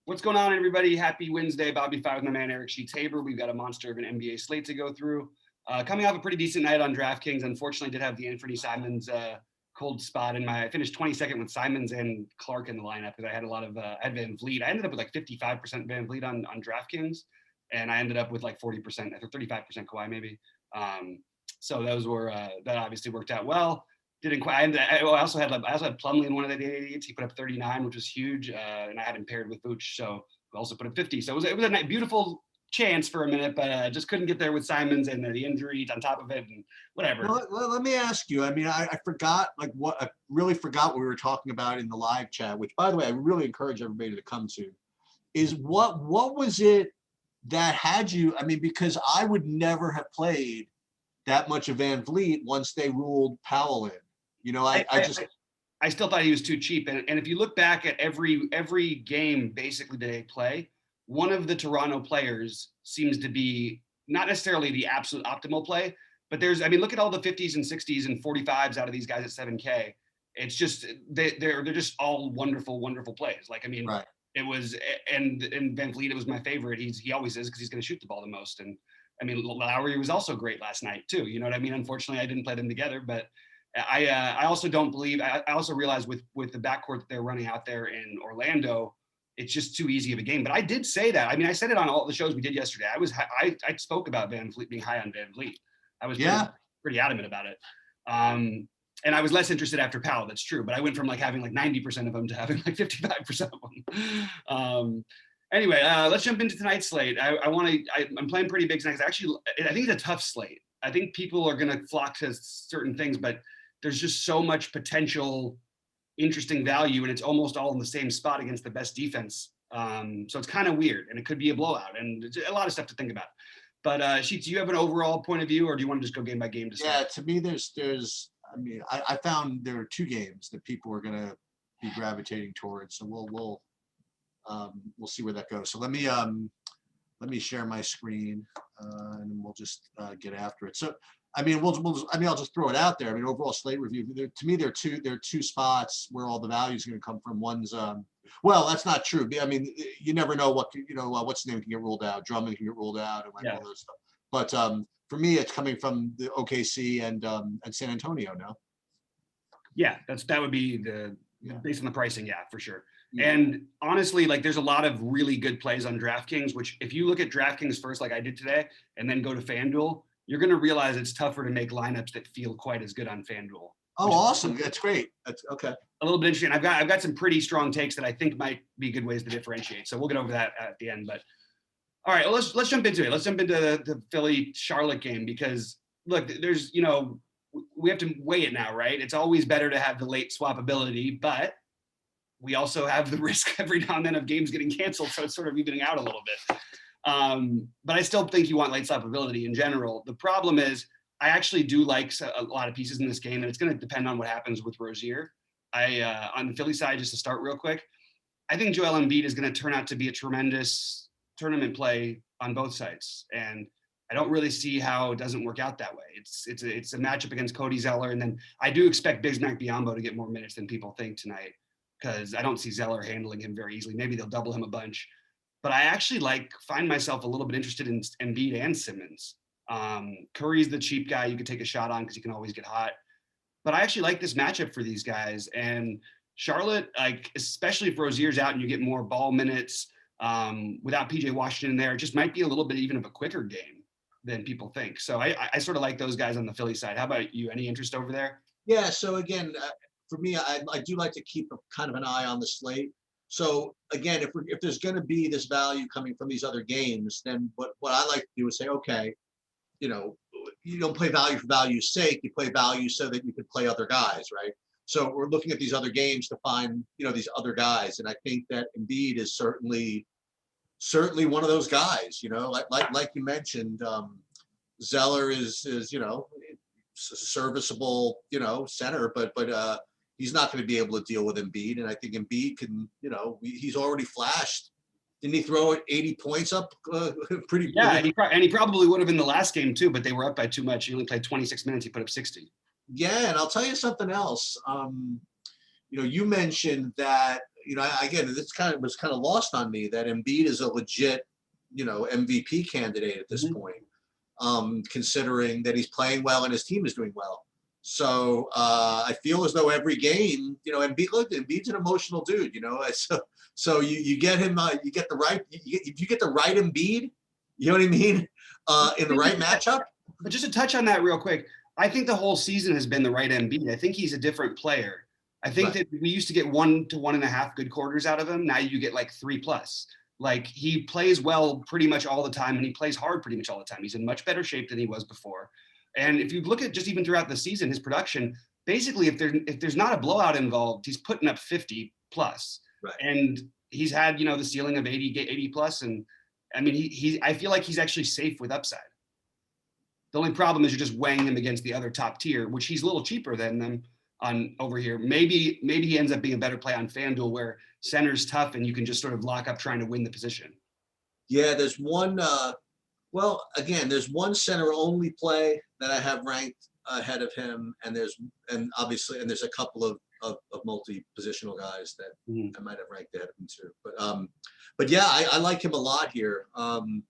What's going on, everybody? Happy Wednesday. BobbyFi with my man Eric Sheets-Haber. We've got a monster of an NBA slate to go through. Coming off a pretty decent night on DraftKings. Unfortunately, did have the Anthony Simons cold spot in my. I finished 22nd with Simons and Clark in the lineup because I had a lot of I had Van Vliet. I ended up with like 55% Van Vliet on DraftKings, and I ended up with like 40%, or 35% Kawhi maybe. So those were that obviously worked out well. Didn't quite. I also had Plumlee in one of the days. He put up 39, which was huge, and I had him paired with Vooch, so we also put up 50. So it was a nice, beautiful chance for a minute, but just couldn't get there with Simons and the injury on top of it and whatever. Well, let me ask you. I mean, I forgot I really forgot what we were talking about in the live chat. Which, by the way, I really encourage everybody to come to. Is what was it that had you? I mean, because I would never have played that much of Van Vliet once they ruled Powell in. You know, I still thought he was too cheap. And if you look back at every game basically that they play, one of the Toronto players seems to be not necessarily the absolute optimal play, but look at all the 50s and 60s and 45s out of these guys at 7K. It's just they're just all wonderful, wonderful plays. Like, I mean, right. It was and Van Vliet, it was my favorite. He always is because he's going to shoot the ball the most. And I mean, Lowry was also great last night too. You know what I mean? Unfortunately, I didn't play them together, but I also don't believe. I also realize with the backcourt that they're running out there in Orlando, it's just too easy of a game. But I did say that. I mean, I said it on all the shows we did yesterday. I spoke about Van Vliet being high on Van Vliet. I was pretty adamant about it. And I was less interested after Powell. That's true. But I went from like having like 90% of them to having like 55% of them. Anyway, let's jump into tonight's slate. I'm playing pretty big tonight. Actually, I think it's a tough slate. I think people are going to flock to certain things, but there's just so much potential interesting value, and it's almost all in the same spot against the best defense. So it's kind of weird, and it could be a blowout, and a lot of stuff to think about. But Sheets, do you have an overall point of view, or do you want to just go game by game? To me, there's. I mean, I found there are two games that people are going to be gravitating towards, so we'll see where that goes. So let me share my screen, and we'll just get after it. So. I mean, I'll just throw it out there. I mean, overall slate review. To me, there are two spots where all the value is going to come from. One's, well, that's not true. I mean, you never know what's the name can get ruled out. Drummond can get ruled out, and all those stuff. But for me, it's coming from the OKC and San Antonio now. Yeah, that would be based on the pricing. Yeah, for sure. Yeah. And honestly, like there's a lot of really good plays on DraftKings. Which if you look at DraftKings first, like I did today, and then go to FanDuel, you're going to realize it's tougher to make lineups that feel quite as good on FanDuel. Oh, awesome. That's great. That's okay. A little bit interesting. I've got some pretty strong takes that I think might be good ways to differentiate. So we'll get over that at the end. But all right, well, let's jump into it. Let's jump into the Philly-Charlotte game because, look, there's, we have to weigh it now, right? It's always better to have the late swappability, but we also have the risk every now and then of games getting canceled. So it's sort of evening out a little bit. But I still think you want late swappability in general. The problem is I actually do like a lot of pieces in this game, and it's going to depend on what happens with Rozier. On the Philly side, just to start real quick, I think Joel Embiid is going to turn out to be a tremendous tournament play on both sides, and I don't really see how it doesn't work out that way. It's a matchup against Cody Zeller, and then I do expect Bismack Biyombo to get more minutes than people think tonight because I don't see Zeller handling him very easily. Maybe they'll double him a bunch. But I actually find myself a little bit interested in Embiid and Simmons. Curry's the cheap guy you could take a shot on because he can always get hot. But I actually like this matchup for these guys. And Charlotte, especially if Rozier's out and you get more ball minutes without PJ Washington in there, it just might be a little bit even of a quicker game than people think. So I sort of like those guys on the Philly side. How about you? Any interest over there? Yeah. So again, for me, I do like to keep kind of an eye on the slate. So again, if there's going to be this value coming from these other games, then what I like to do is say, okay, you don't play value for value's sake. You play value so that you can play other guys, right? So we're looking at these other games to find these other guys, and I think that Embiid is certainly one of those guys. Like you mentioned, Zeller is serviceable, center, but he's not going to be able to deal with Embiid, and I think Embiid can, he's already flashed. Didn't he throw it 80 points up pretty? Yeah, and he probably would have in the last game too, but they were up by too much. He only played 26 minutes. He put up 60. Yeah, and I'll tell you something else. You mentioned that again, this was kind of lost on me that Embiid is a legit, MVP candidate at this point, considering that he's playing well and his team is doing well. So I feel as though every game, Embiid's an emotional dude, so you get him, you get the right, if you get the right Embiid, you know what I mean, in the right matchup. But just to touch on that real quick, I think the whole season has been the right Embiid. I think he's a different player. I think that we used to get 1 to 1.5 good quarters out of him. Now you get like 3+. Like he plays well pretty much all the time, and he plays hard pretty much all the time. He's in much better shape than he was before. And if you look at just even throughout the season, his production, basically, if there's not a blowout involved, he's putting up 50+. Right. And he's had, the ceiling of 80+. And I mean, I feel like he's actually safe with upside. The only problem is you're just weighing him against the other top tier, which he's a little cheaper than them on over here. Maybe he ends up being a better play on FanDuel where center's tough and you can just sort of lock up trying to win the position. Yeah, there's one. There's one center only play that I have ranked ahead of him, and there's a couple of multi-positional guys that I might have ranked ahead of him too. But yeah, I like him a lot here. I'm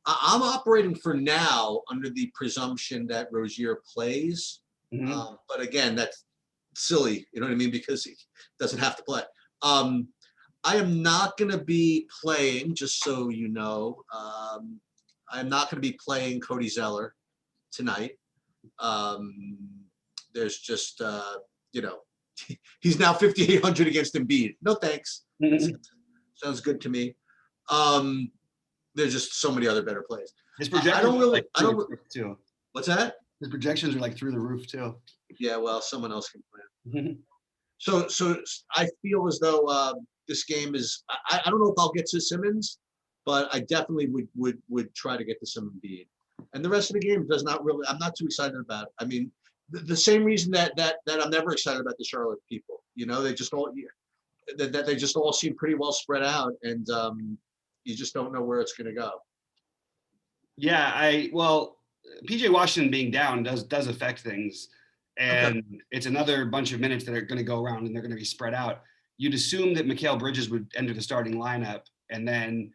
operating for now under the presumption that Rozier plays, but again, that's silly, you know what I mean, because he doesn't have to play. I am not going to be playing, just so you know, I'm not going to be playing Cody Zeller tonight. There's just, he's now 5,800 against Embiid. No thanks. Sounds good to me. There's just so many other better plays. His projections too. What's that? His projections are like through the roof too. Yeah, well, someone else can play. So I feel as though this game is. I don't know if I'll get to Simmons, but I definitely would try to get to some Embiid. And the rest of the game does not really. I'm not too excited about it. I mean, the same reason that I'm never excited about the Charlotte people. They just all seem pretty well spread out, and you just don't know where it's going to go. Yeah, PJ Washington being down does affect things, and it's another bunch of minutes that are going to go around, and they're going to be spread out. You'd assume that Mikal Bridges would enter the starting lineup, and then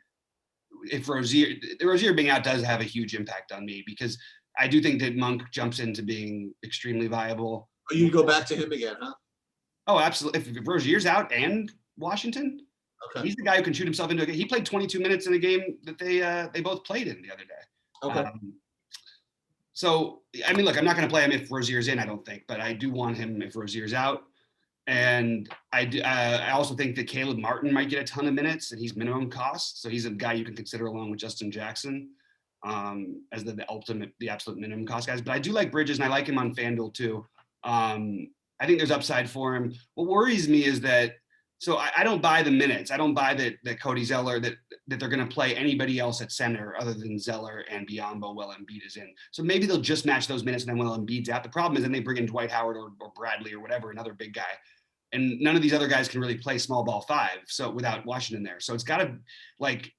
if Rozier being out does have a huge impact on me, because I do think that Monk jumps into being extremely viable. Oh, you go back to him again, huh? Oh, absolutely. If Rozier's out and Washington, he's the guy who can shoot himself into a game. He played 22 minutes in a game that they both played in the other day. So, I mean, look, I'm not going to play him if Rozier's in, I don't think, but I do want him if Rozier's out. And I also think that Caleb Martin might get a ton of minutes, and he's minimum cost. So he's a guy you can consider along with Justin Jackson as the absolute minimum cost guys. But I do like Bridges, and I like him on FanDuel too. I think there's upside for him. What worries me is that, so I don't buy the minutes. I don't buy that Cody Zeller, that they're going to play anybody else at center other than Zeller and Biyombo while Embiid is in. So maybe they'll just match those minutes, and then while Embiid's out. The problem is then they bring in Dwight Howard or Bradley or whatever, another big guy. And none of these other guys can really play small ball 5, so without Washington there. So it's got to, like,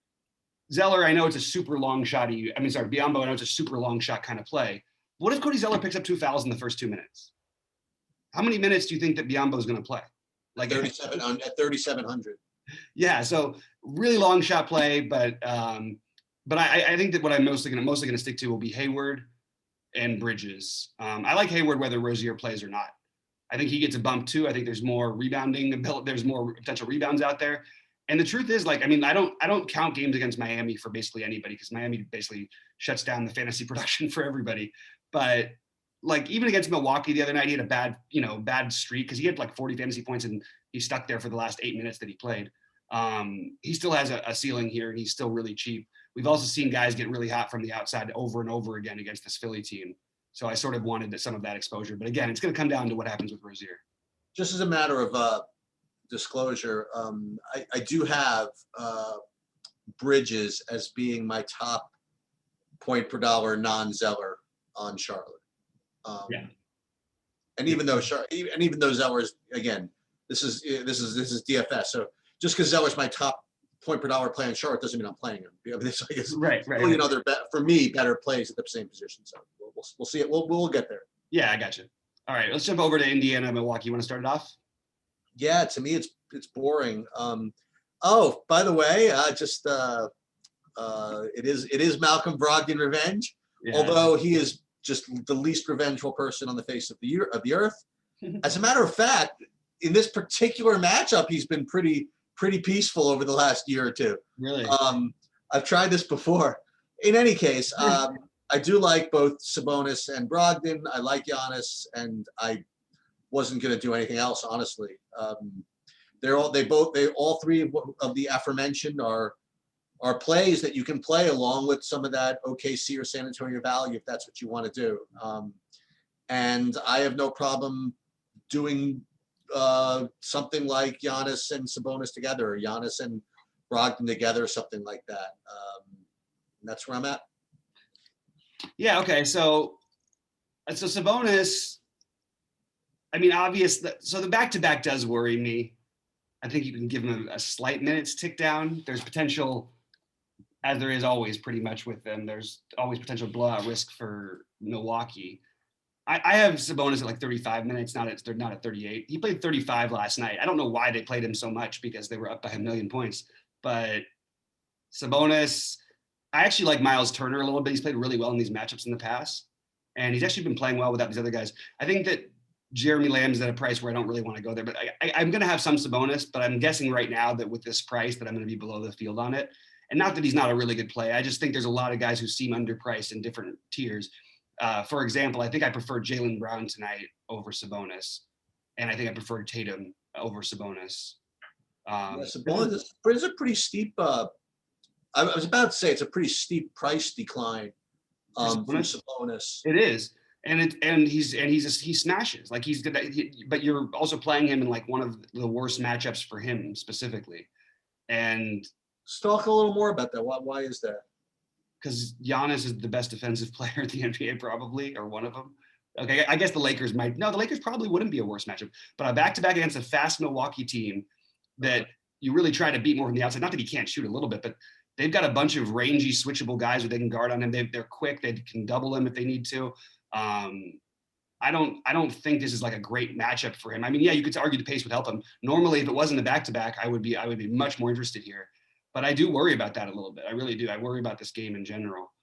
Zeller, I know it's a super long shot. Biyombo, I know it's a super long shot kind of play. What if Cody Zeller picks up 2 fouls in the first 2 minutes? How many minutes do you think that Biyombo is going to play? Like 3,700. Yeah, so really long shot play, but I think that what I'm mostly going to stick to will be Hayward and Bridges. I like Hayward whether Rozier plays or not. I think he gets a bump too. I think there's more rebounding. There's more potential rebounds out there. And the truth is, like, I mean, I don't count games against Miami for basically anybody, because Miami basically shuts down the fantasy production for everybody. But like, even against Milwaukee the other night, he had a bad streak, because he had like 40 fantasy points and he stuck there for the last 8 minutes that he played. He still has a ceiling here, and he's still really cheap. We've also seen guys get really hot from the outside over and over again against this Philly team. So I sort of wanted some of that exposure. But again, it's going to come down to what happens with Rozier. Just as a matter of disclosure, I do have Bridges as being my top point per dollar non-Zeller on Charlotte. And even though Zeller's, again, this is DFS. So just because Zeller's my top point per dollar play on Charlotte doesn't mean I'm playing him. I mean, right. Really another for me better plays at the same position. So we'll see it. We'll get there. Yeah, I got you. All right, let's jump over to Indiana, Milwaukee. You want to start it off? Yeah, to me, it's it's boring. Oh, by the way, it is Malcolm Brogdon revenge, Yeah. although he is just the least revengeful person on the face of the earth. As a matter of fact, in this particular matchup, he's been pretty peaceful over the last year or two. Really? I've tried this before. In any case, I do like both Sabonis and Brogdon. I like Giannis, and I wasn't going to do anything else, honestly. All three of the aforementioned are plays that you can play along with some of that OKC or San Antonio value if that's what you want to do. And I have no problem doing something like Giannis and Sabonis together, or Giannis and Brogdon together, something like that. That's where I'm at. Yeah. Okay. So Sabonis, I mean, so the back-to-back does worry me. I think you can give him a slight minutes tick down. There's potential, as there is always pretty much with them, there's always potential blowout risk for Milwaukee. I have Sabonis at like 35 minutes, they're not at 38. He played 35 last night. I don't know why they played him so much because they were up by 1,000,000 points. But Sabonis, I actually like Miles Turner a little bit. He's played really well in these matchups in the past. And he's actually been playing well without these other guys. I think that Jeremy Lamb's at a price where I don't really want to go there. But I'm going to have some Sabonis, but I'm guessing right now that with this price that I'm going to be below the field on it. And not that he's not a really good play. I just think there's a lot of guys who seem underpriced in different tiers. For example, I think I prefer Jaylen Brown tonight over Sabonis, and I think I prefer Tatum over Sabonis. Sabonis is a pretty steep. I was about to say it's a pretty steep price decline for Sabonis. It is, he smashes like he's good. But you're also playing him in like one of the worst matchups for him specifically, and let's talk a little more about that. Why is that? Because Giannis is the best defensive player in the NBA, probably, or one of them. Okay, I guess the Lakers the Lakers probably wouldn't be a worse matchup. But a back-to-back against a fast Milwaukee team that you really try to beat more from the outside. Not that he can't shoot a little bit, but they've got a bunch of rangy, switchable guys where they can guard on him. They're quick. They can double him if they need to. I don't think this is like a great matchup for him. I mean, yeah, you could argue the pace would help him. Normally, if it wasn't a back-to-back, I would be much more interested here. But I do worry about that a little bit. I really do. I worry about this game in general.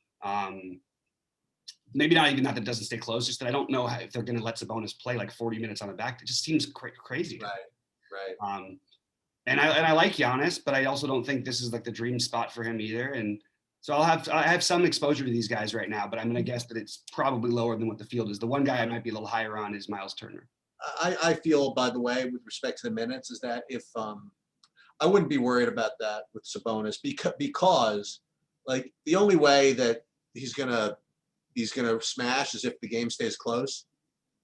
Maybe not even that it doesn't stay close, just that I don't know if they're going to let Sabonis play like 40 minutes on the back. It just seems crazy. Right. And I like Giannis, but I also don't think this is like the dream spot for him either. And so I have some exposure to these guys right now, but I'm going to guess that it's probably lower than what the field is. The one guy I might be a little higher on is Miles Turner. I feel, by the way, with respect to the minutes, is that if I wouldn't be worried about that with Sabonis because like the only way that he's gonna smash is if the game stays close.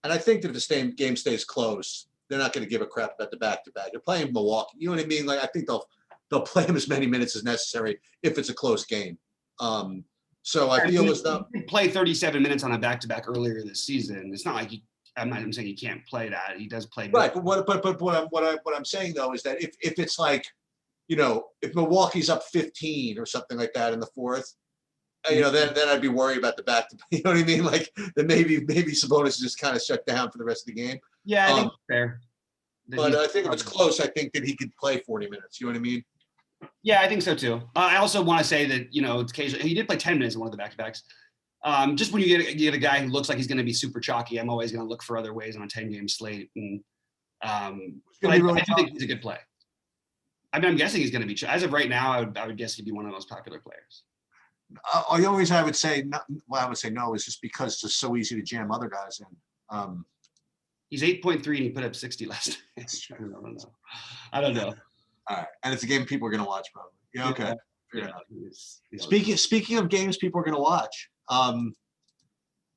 And I think that if the game stays close, they're not going to give a crap about the back-to-back. They're playing Milwaukee. You know what I mean? Like I think they'll play him as many minutes as necessary if it's a close game. So I feel as though he played 37 minutes on a back-to-back earlier this season. It's not like I'm not even saying he can't play that. He does play. Right, but what I'm saying though is that if it's like, you know, if Milwaukee's up 15 or something like that in the fourth, you know, then I'd be worried about the back. You know what I mean? Like then maybe Sabonis just kind of shut down for the rest of the game. Yeah, I think fair. But I think if it's close, I think that he could play 40 minutes. You know what I mean? Yeah, I think so too. I also want to say that, you know, occasionally he did play 10 minutes in one of the back-to-backs. Just when you get a guy who looks like he's going to be super chalky, I'm always going to look for other ways on a 10-game slate. And but I do think he's a good play. I mean, I'm guessing he's going to be. As of right now, I would guess he'd be one of the most popular players. The only reason I would say no is just because it's just so easy to jam other guys in. He's 8.3 and he put up 60 last night. I don't know. All right, and it's a game people are going to watch probably. Yeah, okay. Yeah. Speaking of games people are going to watch,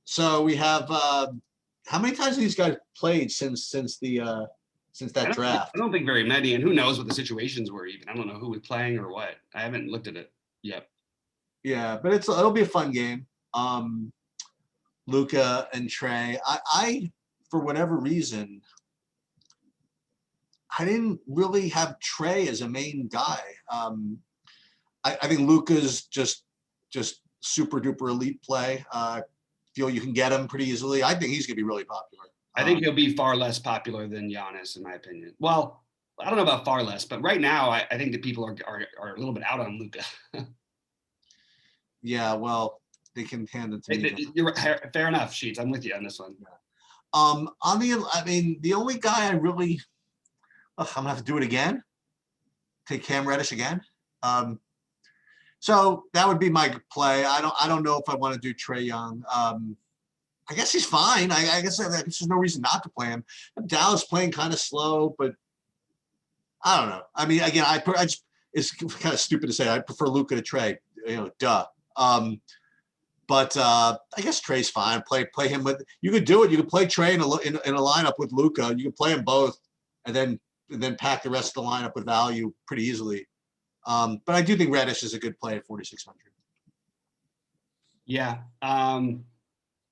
so we have how many times have these guys played since that draft? I don't think very many, and who knows what the situations were even. I don't know who was playing or what. I haven't looked at it yet. Yeah, but it'll be a fun game. Luka and Trey. I for whatever reason, I didn't really have Trey as a main guy. I think Luka's just super duper elite play. Feel you can get him pretty easily. I think he's gonna be really popular. I think he'll be far less popular than Giannis, in my opinion. Well, I don't know about far less, but right now I think that people are a little bit out on Luka. Yeah, well, they can hand it to me. You're fair enough, Sheets. I'm with you on this one. I mean, the only guy I really, I'm gonna have to do it again. Take Cam Reddish again. So that would be my play. I don't know if I want to do Trae Young. I guess he's fine. I guess there's no reason not to play him. Dallas playing kind of slow, but I don't know. I mean, again, I just, it's kind of stupid to say I prefer Luka to Trae. You know, duh. But I guess Trae's fine. Play him with. You could do it. You could play Trae in a lineup with Luka. You could play them both, and then pack the rest of the lineup with value pretty easily. But I do think Reddish is a good play at 4,600. Yeah.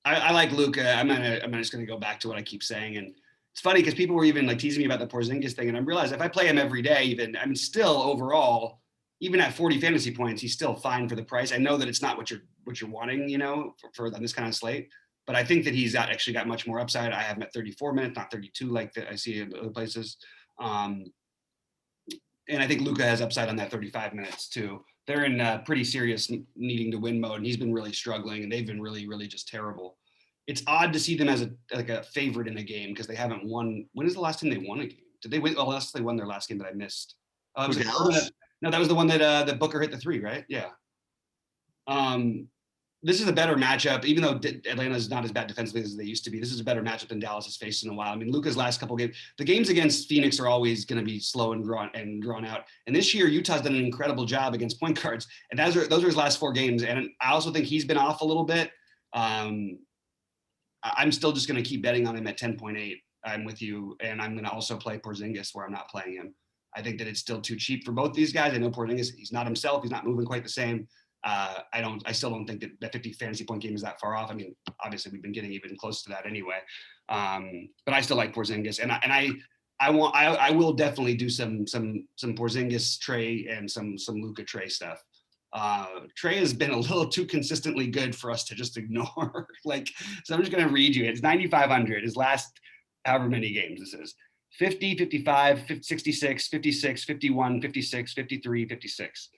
I like Luka. I'm just gonna go back to what I keep saying, and it's funny because people were even like teasing me about the Porzingis thing, and I realized if I play him every day, even I'm still overall, even at 40 fantasy points, he's still fine for the price. I know that it's not what you're wanting, you know, for on this kind of slate, but I think that he's actually got much more upside. I have him at 34 minutes, not 32 like I see in other places. And I think Luka has upside on that 35 minutes too. They're in pretty serious needing to win mode, and he's been really struggling, and they've been really, really just terrible. It's odd to see them as a favorite in a game because they haven't won. When is the last time they won a game? Did they win? Oh, unless they won their last game that I missed. No, that was the one that Booker hit the three, right? Yeah. This is a better matchup, even though Atlanta's not as bad defensively as they used to be. This is a better matchup than Dallas has faced in a while. I mean, Luka's last couple games, the games against Phoenix are always going to be slow and drawn out. And this year, Utah's done an incredible job against point guards, and those are his last 4 games. And I also think he's been off a little bit. I'm still just going to keep betting on him at 10.8. I'm with you, and I'm going to also play Porzingis where I'm not playing him. I think that it's still too cheap for both these guys. I know Porzingis, he's not himself. He's not moving quite the same. I still don't think that 50 fantasy point game is that far off. I mean, obviously we've been getting even close to that anyway. But I still like Porzingis, and I will definitely do some Porzingis Trae and some Luka Trae stuff. Trae has been a little too consistently good for us to just ignore. So I'm just going to read you. It's 9,500. His last however many games this is. 50, 55, 66, 56, 51, 56, 53, 56.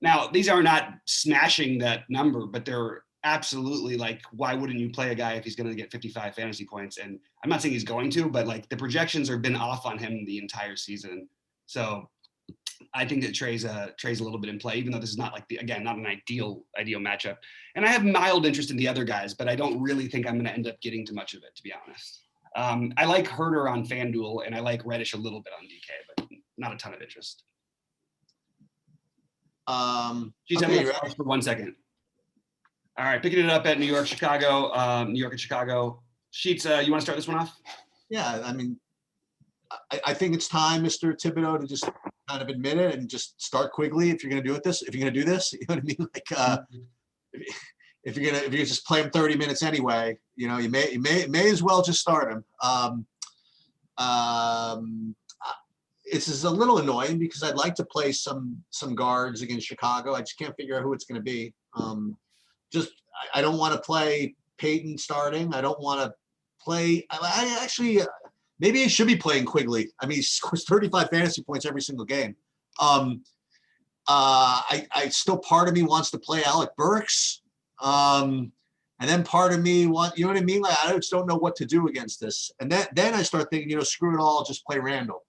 Now, these are not smashing that number, but they're absolutely like, why wouldn't you play a guy if he's going to get 55 fantasy points? And I'm not saying he's going to, but like the projections have been off on him the entire season. So I think that Trae's a little bit in play, even though this is not not an ideal matchup. And I have mild interest in the other guys, but I don't really think I'm going to end up getting too much of it, to be honest. I like Herter on FanDuel, and I like Reddish a little bit on DK, but not a ton of interest. Okay, for 1 second. All right, picking it up at New York, Chicago, New York and Chicago. Sheets, you want to start this one off? Yeah, I mean, I think it's time, Mr. Thibodeau, to just kind of admit it and just start Quigley if you're going to do this. If you're going to do this, you know what I mean? Like, if you're just play him 30 minutes anyway, you know, you may as well just start him. It's just a little annoying because I'd like to play some guards against Chicago. I just can't figure out who it's going to be. I don't want to play Peyton starting. I don't want to play. I actually maybe I should be playing Quigley. I mean, he scores 35 fantasy points every single game. I still, part of me wants to play Alec Burks. And then part of me you know what I mean? Like, I just don't know what to do against this. And then I start thinking, you know, screw it all, just play Randall.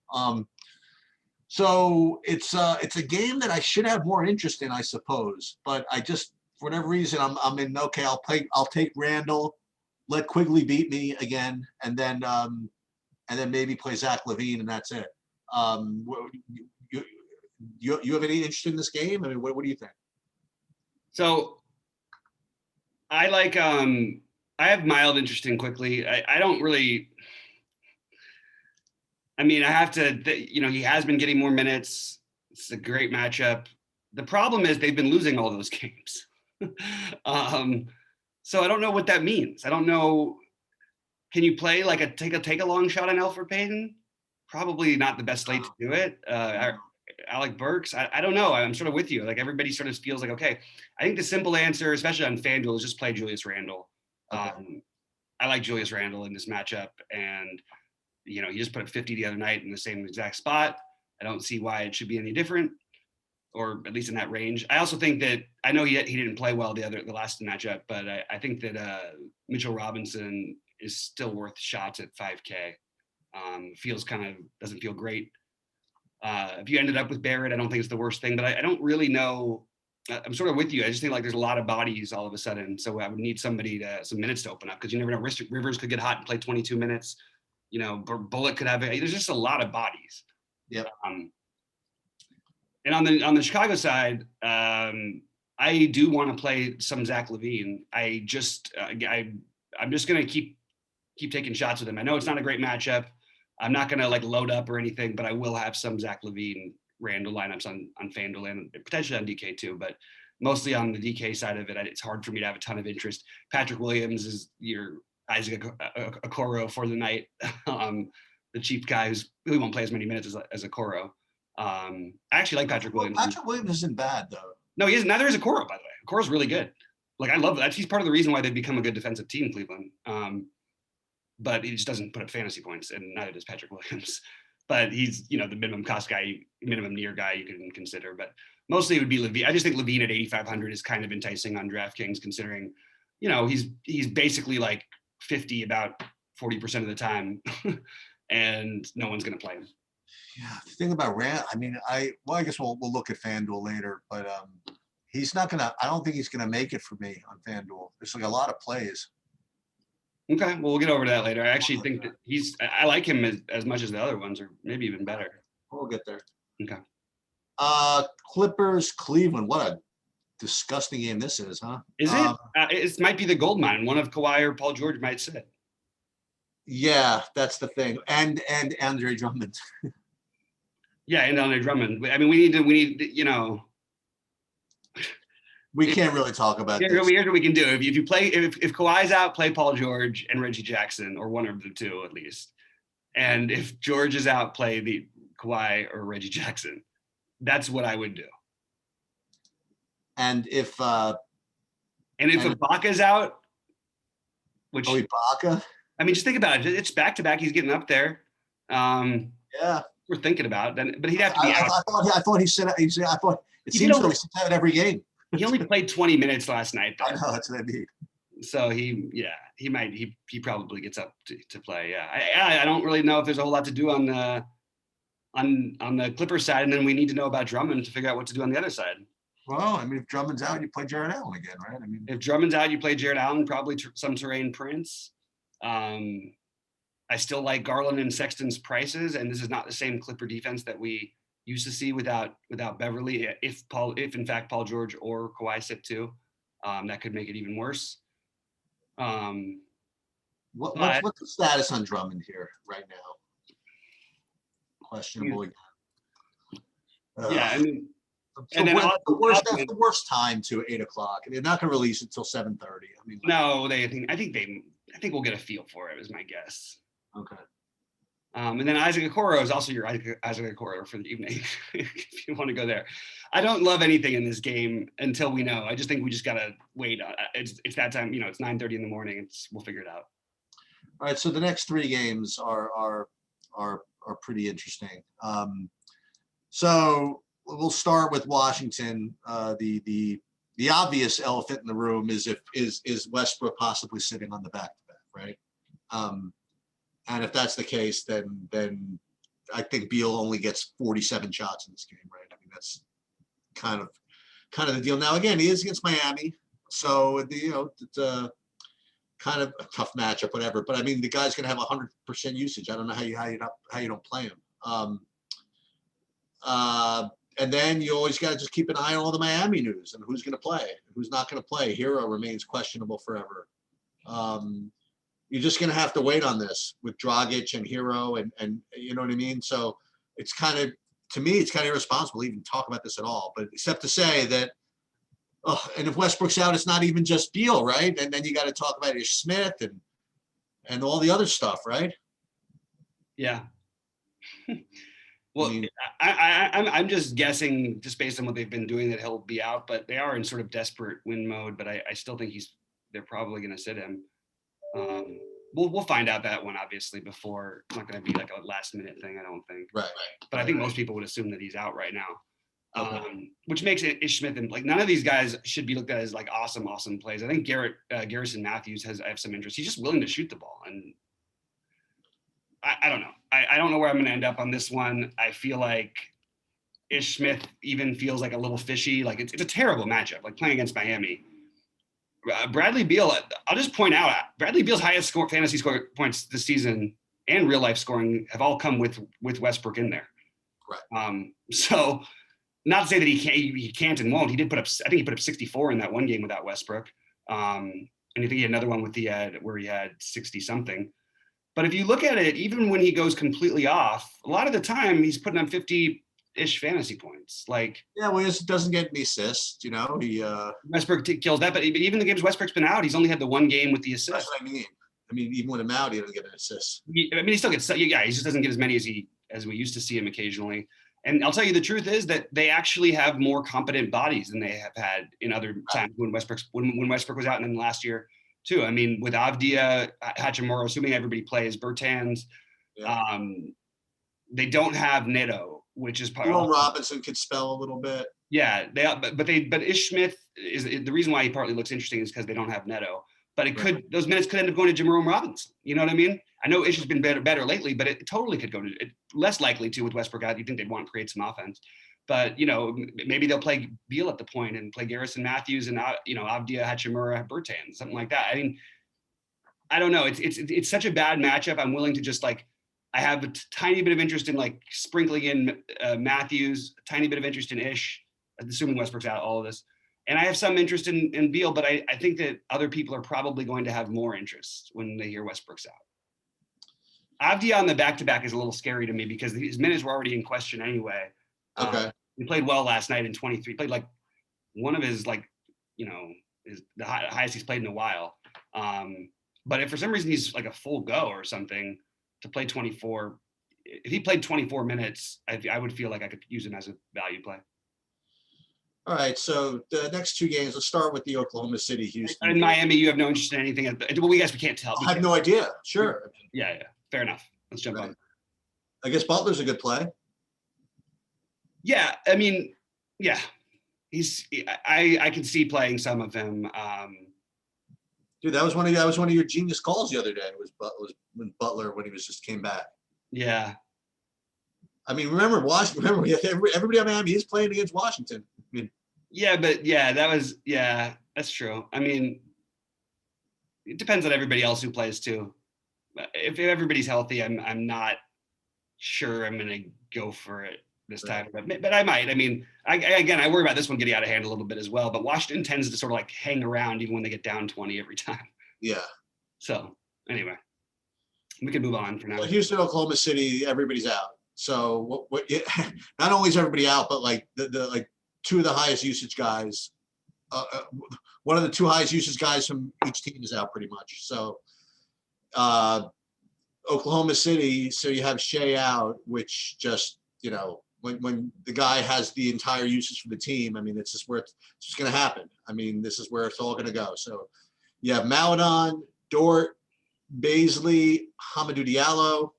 So it's a game that I should have more interest in, I suppose. But I just, for whatever reason, I'm in, okay, I'll take Randall, let Quigley beat me again, and then maybe play Zach LaVine, and that's it. You have any interest in this game? I mean, what do you think? So I like I have mild interest in Quigley. I don't really. I mean, I have to. You know, he has been getting more minutes. It's a great matchup. The problem is they've been losing all those games. So I don't know what that means. I don't know. Can you play like take a long shot on Elfrid Payton? Probably not the best slate to do it. Alec Burks, I don't know. I'm sort of with you. Like everybody sort of feels like, okay, I think the simple answer, especially on FanDuel, is just play Julius Randle. Okay. I like Julius Randle in this matchup, and You know, he just put up 50 the other night in the same exact spot. I don't see why it should be any different, or at least in that range. I also think that I know he didn't play well the last matchup, but I think that Mitchell Robinson is still worth shots at 5K. Feels kind of doesn't feel great. If you ended up with Barrett, I don't think it's the worst thing, but I don't really know. I'm sort of with you. I just think like there's a lot of bodies all of a sudden. So I would need somebody some minutes to open up, because you never know. Rivers could get hot and play 22 minutes. You know, Bullock could have. There's just a lot of bodies. Yep. And on the Chicago side, I do want to play some Zach LaVine. I'm just gonna keep taking shots with him. I know it's not a great matchup. I'm not gonna like load up or anything, but I will have some Zach LaVine Randall lineups on FanDuel and potentially on DK too, but mostly on the DK side of it. It's hard for me to have a ton of interest. Patrick Williams is your Isaac Okoro for the night. The cheap guy who won't play as many minutes as Okoro. I actually like Patrick Williams. Patrick Williams isn't bad though. No, he isn't. Neither is Okoro, by the way. Okoro's really good. Like, I love that. He's part of the reason why they've become a good defensive team, Cleveland. But he just doesn't put up fantasy points, and neither does Patrick Williams. But he's, the minimum cost guy, minimum near guy you can consider. But mostly it would be LaVine. I just think LaVine at 8,500 is kind of enticing on DraftKings, considering, he's basically like 50 about 40% of the time, and no one's going to play him. Yeah, the thing about Rand, I guess we'll look at FanDuel later, but he's not gonna. I don't think he's gonna make it for me on FanDuel. There's like a lot of plays. Okay, well, we'll get over to that later. I actually think that I like him as much as the other ones, or maybe even better. We'll get there. Okay. Clippers, Cleveland. What a disgusting game this is, huh? Is it? It might be the gold mine. One of Kawhi or Paul George might sit. Yeah, that's the thing. And Andre Drummond. Yeah, and Andre Drummond. I mean, we need, we can't really talk about this. Here's what we can do. If you play, if Kawhi's out, play Paul George and Reggie Jackson, or one of the two at least. And if George is out, play the Kawhi or Reggie Jackson. That's what I would do. And if Ibaka's out, which Ibaka. I mean, just think about it. It's back to back. He's getting up there. Yeah. We're thinking about then, but he'd have to be out. I thought he said. I thought it seems like he's out every game. He only played 20 minutes last night, though. I know, that's what I mean. So he probably gets up to play. Yeah, I don't really know if there's a whole lot to do on the Clippers side, and then we need to know about Drummond to figure out what to do on the other side. Well, if Drummond's out, you play Jared Allen again, right? If Drummond's out, you play Jared Allen, probably some Taurean Prince. I still like Garland and Sexton's prices, and this is not the same Clipper defense that we used to see without Beverly. If in fact Paul George or Kawhi sit too, that could make it even worse. What's the status on Drummond here right now? Questionable again. Yeah, I mean, and then that's the worst time to 8 o'clock. They're not going to release it until 7:30. No, I think we'll get a feel for it, is my guess. Okay. And then Isaac Okoro is also your Isaac Okoro for the evening, if you want to go there. I don't love anything in this game until we know. I just think we just gotta wait. It's that time. It's 9:30 in the morning. We'll figure it out. All right. So the next 3 games are pretty interesting. So we'll start with Washington. The obvious elephant in the room is Westbrook possibly sitting on the back-to-back, right? And if that's the case, then I think Beal only gets 47 shots in this game, right? That's kind of the deal. Now, again, he is against Miami, so it's a kind of a tough matchup, whatever. But the guy's going to have 100% usage. I don't know how you don't play him. And then you always got to just keep an eye on all the Miami news and who's going to play, who's not going to play. Hero remains questionable forever. You're just going to have to wait on this with Dragic and Hero and you know what I mean? So it's to me, it's kind of irresponsible to even talk about this at all, but except to say that, and if Westbrook's out, it's not even just Beal, right? And then you got to talk about Ish Smith and all the other stuff, right? Yeah. Well, I'm just guessing, just based on what they've been doing, that he'll be out, but they are in sort of desperate win mode, but I still think they're probably going to sit him. we'll find out that one obviously before. It's not going to be like a last minute thing, I don't think. Right. But I think most people would assume that he's out right now. Okay. Which makes it Ish Smith and like none of these guys should be looked at as like awesome plays. I think Garrison Matthews I have some interest. He's just willing to shoot the ball, and I don't know. I don't know where I'm going to end up on this one. I feel like Ish Smith even feels like a little fishy. Like it's a terrible matchup. Like playing against Miami. Bradley Beal. I'll just point out Bradley Beal's highest fantasy score points this season and real life scoring have all come with Westbrook in there. Right. So. Not to say that he can't and won't. He did put up. I think he put up 64 in that one game without Westbrook, and I think he had another one where he had 60 something. But if you look at it, even when he goes completely off, a lot of the time he's putting up 50-ish fantasy points. Like well, he doesn't get any assists. He Westbrook kills that. But even the games Westbrook's been out, he's only had the one game with the assist. That's what I mean. Even when I'm out, he doesn't get an assist. He still gets. Yeah, he just doesn't get as many as we used to see him occasionally. And I'll tell you the truth is that they actually have more competent bodies than they have had in other times when Westbrook was out, and then last year too. I mean, with Avdia, Hachimura, assuming everybody plays, Bertans, they don't have Neto, which is part. Robinson could spell a little bit. Yeah, but Ish Smith is the reason why he partly looks interesting is because they don't have Neto. But those minutes could end up going to Jerome Robinson. You know what I mean? I know Ish has been better lately, but it totally could go to less likely to with Westbrook out. You think they'd want to create some offense, but maybe they'll play Beal at the point and play Garrison Matthews and Avdia, Hachimura, Bertans, something like that. I mean, I don't know. It's such a bad matchup. I'm willing to just I have a tiny bit of interest in like sprinkling in Matthews, a tiny bit of interest in Ish, assuming Westbrook's out, all of this. And I have some interest in Beal, but I think that other people are probably going to have more interest when they hear Westbrook's out. Avdia on the back-to-back is a little scary to me because his minutes were already in question anyway. Okay. He played well last night in 23. Played like one of his the highest he's played in a while. But if for some reason he's like a full go or something to play 24, if he played 24 minutes, I would feel like I could use him as a value play. All right, so the next two games, let's start with the Oklahoma City, Houston. In Miami, you have no interest in anything. Well, we can't tell. I have no idea. Sure. Yeah. Fair enough. Let's jump on. I guess Butler's a good play. Yeah, I mean, yeah. I can see playing some of him. Dude, that was one of your genius calls the other day. Was when Butler when he just came back. Yeah. I mean, remember everybody on Miami is playing against Washington. I mean, that's true. I mean, it depends on everybody else who plays too. If everybody's healthy, I'm not sure I'm gonna go for it this time, but I might. I mean, I worry about this one getting out of hand a little bit as well. But Washington tends to sort of like hang around even when they get down 20 every time. Yeah. So anyway, we can move on for now. Well, Houston, Oklahoma City, everybody's out. So not only is everybody out, but like the like two of the highest usage guys, one of the two highest usage guys from each team is out pretty much. So Oklahoma City, so you have Shea out, which just when the guy has the entire usage for the team, I mean, it's just going to happen. I mean, this is where it's all going to go. So you have Maladon, Dort, Baisley, Hamidou Diallo,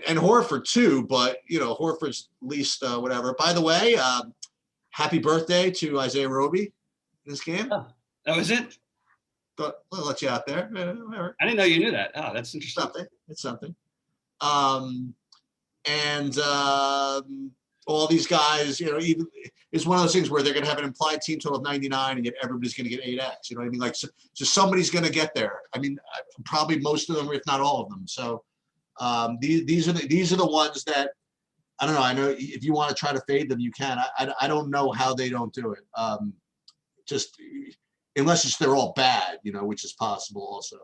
and Horford too, but Horford's least whatever. By the way, happy birthday to Isaiah Roby in this game. Oh, that was it? But I'll let you out there. I didn't know you knew that. Oh, that's interesting. It's something. And all these guys, even it's one of those things where they're going to have an implied team total of 99, and yet everybody's going to get 8x. You know what I mean? Like, so somebody's going to get there. I mean, probably most of them, if not all of them. So these are the ones that I don't know. I know if you want to try to fade them, you can. I don't know how they don't do it. Just unless they're all bad, which is possible also.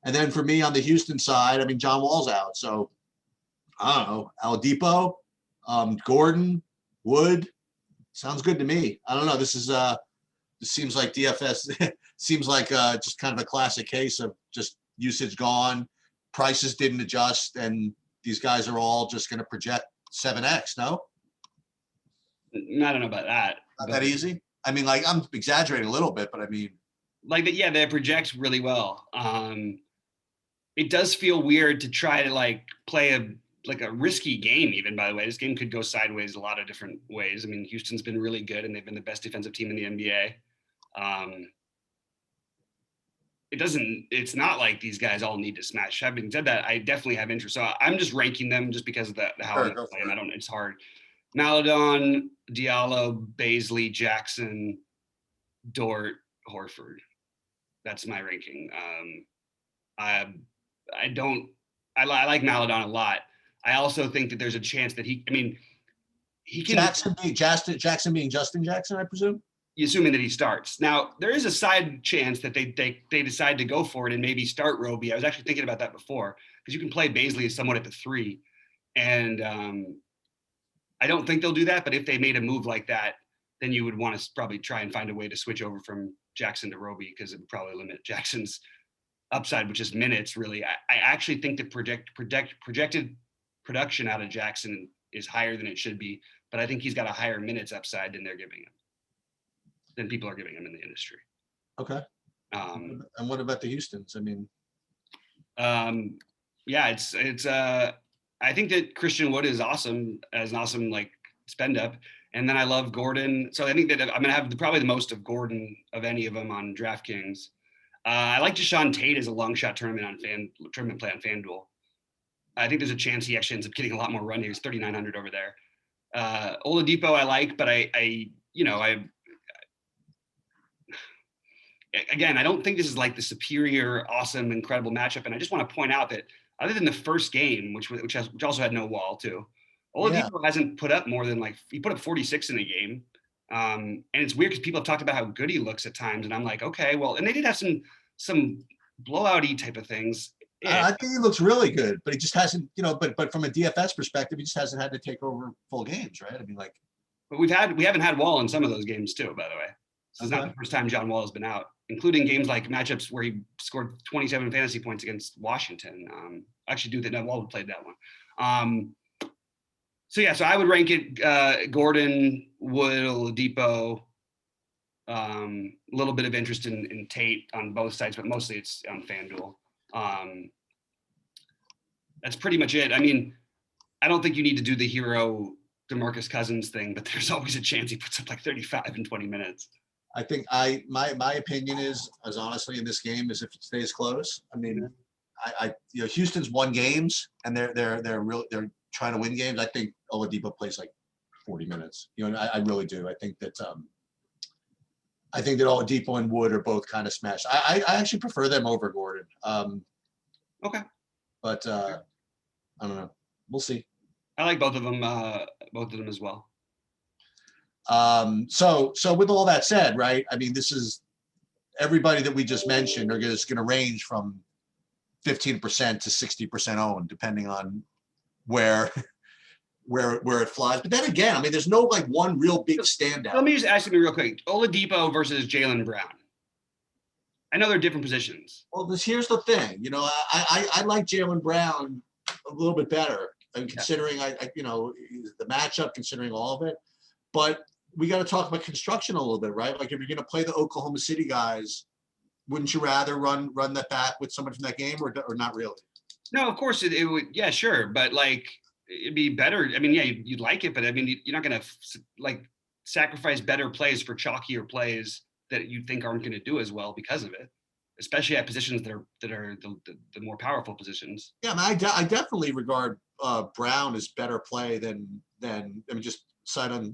And then for me on the Houston side, I mean, John Wall's out, so I don't know. Oladipo, Gordon, Wood, sounds good to me. I don't know. This seems like DFS seems like just kind of a classic case of just usage gone, prices didn't adjust, and these guys are all just going to project 7x. No, I don't know about that. Not that easy. I mean, like I'm exaggerating a little bit, but I mean, like that. Yeah, that projects really well. It does feel weird to try to like play a risky game. Even by the way, this game could go sideways a lot of different ways. I mean, Houston's been really good, and they've been the best defensive team in the NBA. Um, it's not like these guys all need to smash. Having said that, I definitely have interest. So I'm just ranking them just because of how I'm Sure, go playing. for it. It's hard. Maladon, Diallo, Baisley, Jackson, Dort, Horford. That's my ranking. I I don't I like Maladon a lot. I also think that there's a chance that he can, Jackson being Justin Jackson, I presume. assuming that he starts. Now, there is a side chance that they decide to go for it and maybe start Roby. I was actually thinking about that before because you can play Baisley somewhat at the 3. And I don't think they'll do that, but if they made a move like that, then you would want to probably try and find a way to switch over from Jackson to Roby because it would probably limit Jackson's upside, which is minutes, really. I actually think the projected production out of Jackson is higher than it should be, but I think he's got a higher minutes upside than people are giving him in the industry. Okay. And what about the Houstons? I mean, yeah, it's I think that Christian Wood is awesome as an awesome like spend up, and then I love Gordon. So I think that I'm gonna have probably the most of Gordon of any of them on DraftKings. I like Deshaun Tate as a long shot tournament play on FanDuel. I think there's a chance he actually ends up getting a lot more run here. He's 3,900 over there. Oladipo I like, but I again, I don't think this is like the superior, awesome, incredible matchup. And I just want to point out that other than the first game, which also had no wall too, Oladipo hasn't put up more than he put up 46 in the game. And it's weird because people have talked about how good he looks at times, and I'm like, okay, well, and they did have some blowout-y type of things. I think he looks really good, but he just hasn't, but from a DFS perspective, he just hasn't had to take over full games, right? I mean, but we haven't had Wall in some of those games too, by the way. This is not the first time John Wall has been out, including games like matchups where he scored 27 fantasy points against Washington. Actually, Wall played that one. So I would rank it Gordon, Wood, Oladipo, a little bit of interest in Tate on both sides, but mostly it's on FanDuel. That's pretty much it. I mean, I don't think you need to do the hero DeMarcus Cousins thing, but there's always a chance he puts up like 35 in 20 minutes. I think my opinion is, as honestly in this game, is if it stays close. I mean, Houston's won games and they're trying to win games. I think Oladipo plays like 40 minutes. I really do. I think that Oladipo and Wood are both kind of smashed. I actually prefer them over Gordon. Okay. But I don't know. We'll see. I like both of them as well. So with all that said, right? I mean, this is everybody that we just mentioned are just going to range from 15% to 60% owned, depending on where it flies. But then again, I mean, there's no like one real big standout. Let me just ask you real quick: Oladipo versus Jaylen Brown. I know they're different positions. Well, here's the thing. I like Jaylen Brown a little bit better, and considering the matchup, considering all of it. But we got to talk about construction a little bit, right? Like if you're going to play the Oklahoma City guys, wouldn't you rather run that back with someone from that game, or not really? No, of course it would. Yeah, sure, but like it'd be better. I mean, yeah, you'd like it, but I mean, you're not going to like sacrifice better plays for chalkier plays that you think aren't going to do as well because of it, especially at positions that are the more powerful positions. Yeah, I mean, I definitely regard Brown as better play than I mean, just sight on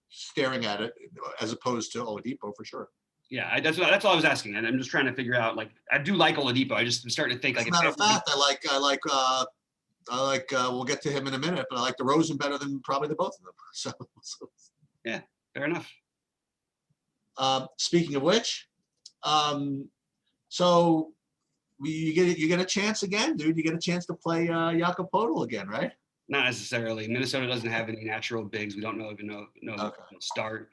staring at it as opposed to Oladipo for sure. Yeah, that's all I was asking, and I'm just trying to figure out. Like, I do like Oladipo. I just am starting to think. As a matter of fact, I like. We'll get to him in a minute, but I like DeRozan better than probably the both of them. So yeah, fair enough. Speaking of which, so you get a chance again, dude. You get a chance to play Jakob Poeltl again, right? Not necessarily. Minnesota doesn't have any natural bigs. We don't even know okay. Start.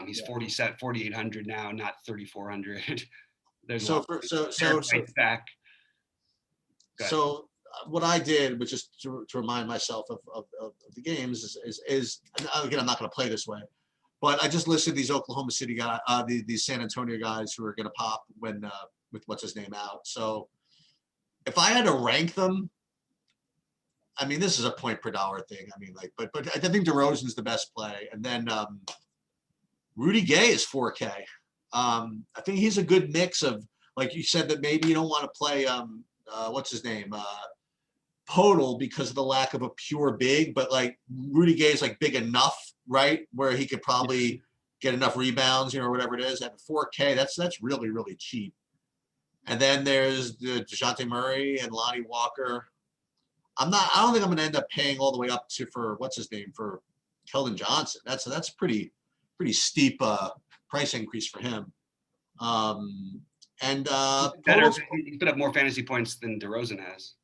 He's 4,800 now, not 3,400. There's back. So what I did, which is to remind myself of the games, is again, I'm not going to play this way, But I just listed these Oklahoma City guys, these San Antonio guys who are going to pop when with what's his name out. So if I had to rank them, I mean, this is a point per dollar thing. I mean, like, but I think DeRozan's the best play, and then Rudy Gay is 4K. I think he's a good mix of, like you said, that maybe you don't want to play what's his name, Podol, because of the lack of a pure big, but like Rudy Gay is like big enough, right, where he could probably get enough rebounds, or whatever it is. At 4K, that's really, really cheap. And then there's the DeJounte Murray and Lonnie Walker. I don't think I'm going to end up paying all the way up to for Keldon Johnson. That's pretty steep price increase for him. He's put up more fantasy points than DeRozan has.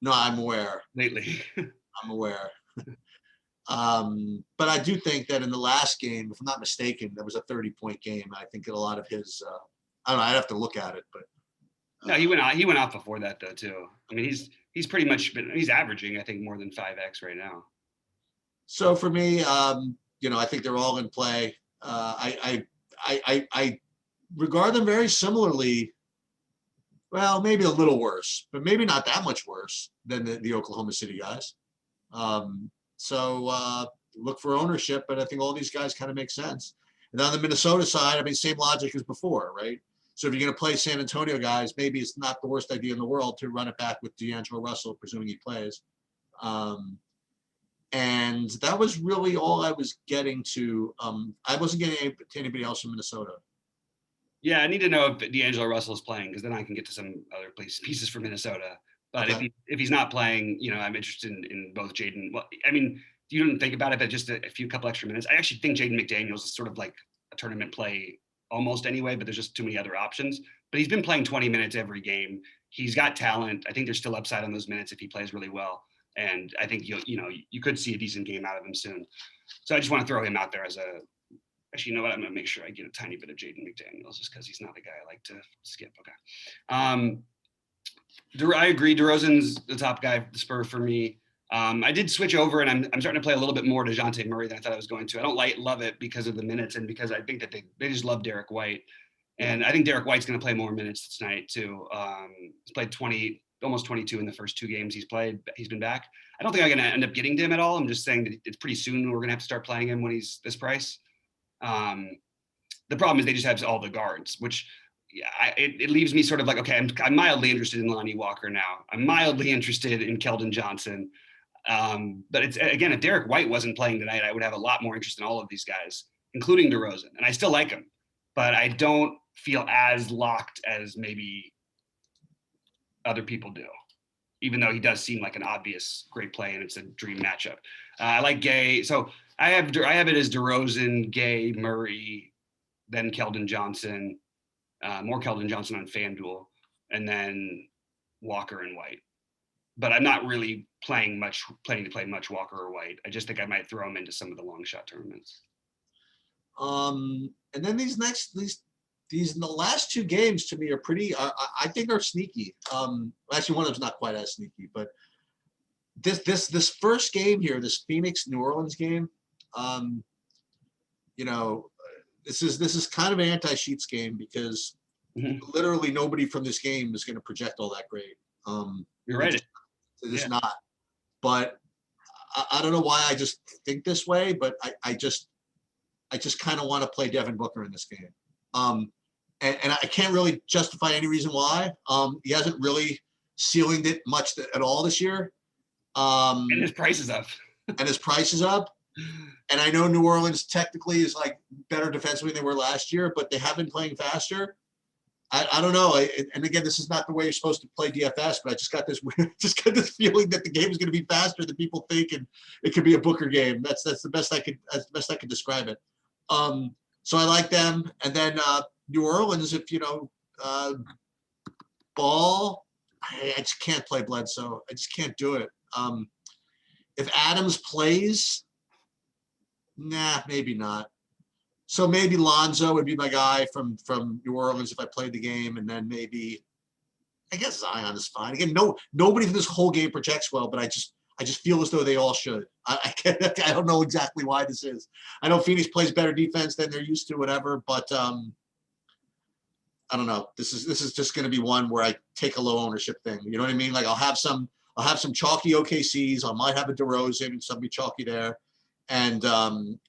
No, I'm aware. Lately. I'm aware. But I do think that in the last game, if I'm not mistaken, there was a 30-point game. I think a lot of his, I don't know, I'd have to look at it, but. No, he went off before that though too. I mean, he's pretty much he's averaging, I think, more than 5x right now. So for me, I think they're all in play. I regard them very similarly. Well, maybe a little worse, but maybe not that much worse than the Oklahoma City guys. So look for ownership, but I think all these guys kind of make sense. And on the Minnesota side, I mean, same logic as before, right? So if you're going to play San Antonio guys, maybe it's not the worst idea in the world to run it back with D'Angelo Russell, presuming he plays. And that was really all I was getting to. I wasn't getting to anybody else from Minnesota. Yeah, I need to know if D'Angelo Russell is playing, because then I can get to some other pieces for Minnesota. But okay. if he's not playing, I'm interested in both Jaden. Well, I mean, you didn't think about it, but just a couple extra minutes. I actually think Jaden McDaniels is sort of like a tournament play almost anyway, but there's just too many other options. But he's been playing 20 minutes every game. He's got talent. I think there's still upside on those minutes if he plays really well. And I think you could see a decent game out of him soon. So I just want to throw him out there as a. Actually, you know what? I'm going to make sure I get a tiny bit of Jaden McDaniels just because he's not the guy I like to skip. Okay. I agree. DeRozan's the top guy for the Spurs for me. I did switch over, and I'm starting to play a little bit more DeJounte Murray than I thought I was going to. I don't love it because of the minutes and because I think that they just love Derek White. And I think Derek White's going to play more minutes tonight too. He's played almost 22 in the first 2 games he's played. He's been back. I don't think I'm going to end up getting to him at all. I'm just saying that it's pretty soon we're going to have to start playing him when he's this price. The problem is they just have all the guards, which it leaves me sort of like, okay, I'm mildly interested in Lonnie Walker now. I'm mildly interested in Keldon Johnson. But it's, again, if Derek White wasn't playing tonight, I would have a lot more interest in all of these guys, including DeRozan. And I still like him, but I don't feel as locked as maybe other people do, even though he does seem like an obvious great play and it's a dream matchup. I like Gay. So I have it as DeRozan, Gay, Murray, then Keldon Johnson, more Keldon Johnson on FanDuel, and then Walker and White. But I'm not really planning to play much Walker or White. I just think I might throw him into some of the long shot tournaments. And then these in the last 2 games to me are pretty. I think are sneaky. Actually, one of them's not quite as sneaky, but this first game here, this Phoenix New Orleans game, this is kind of an anti-Sheets game because literally nobody from this game is going to project all that great. You're right. It's not. But I don't know why I just think this way, but I just kind of want to play Devin Booker in this game. And I can't really justify any reason why. He hasn't really ceilinged it much at all this year. And his price is up. And I know New Orleans technically is like better defensively than they were last year, but they have been playing faster. I don't know. And again, this is not the way you're supposed to play DFS, but I just got this feeling that the game is going to be faster than people think, and it could be a Booker game. That's the best I could describe it. So I like them. And then New Orleans, if Ball, I just can't play Bledsoe. I just can't do it. If Adams plays, nah, maybe not. So maybe Lonzo would be my guy from New Orleans if I played the game, and then maybe I guess Zion is fine. Again, nobody for this whole game projects well, but I just feel as though they all should. I don't know exactly why this is. I know Phoenix plays better defense than they're used to, whatever, but I don't know. This is just going to be one where I take a low ownership thing. You know what I mean? Like I'll have some chalky OKCs. I might have a DeRozan and somebody chalky there. And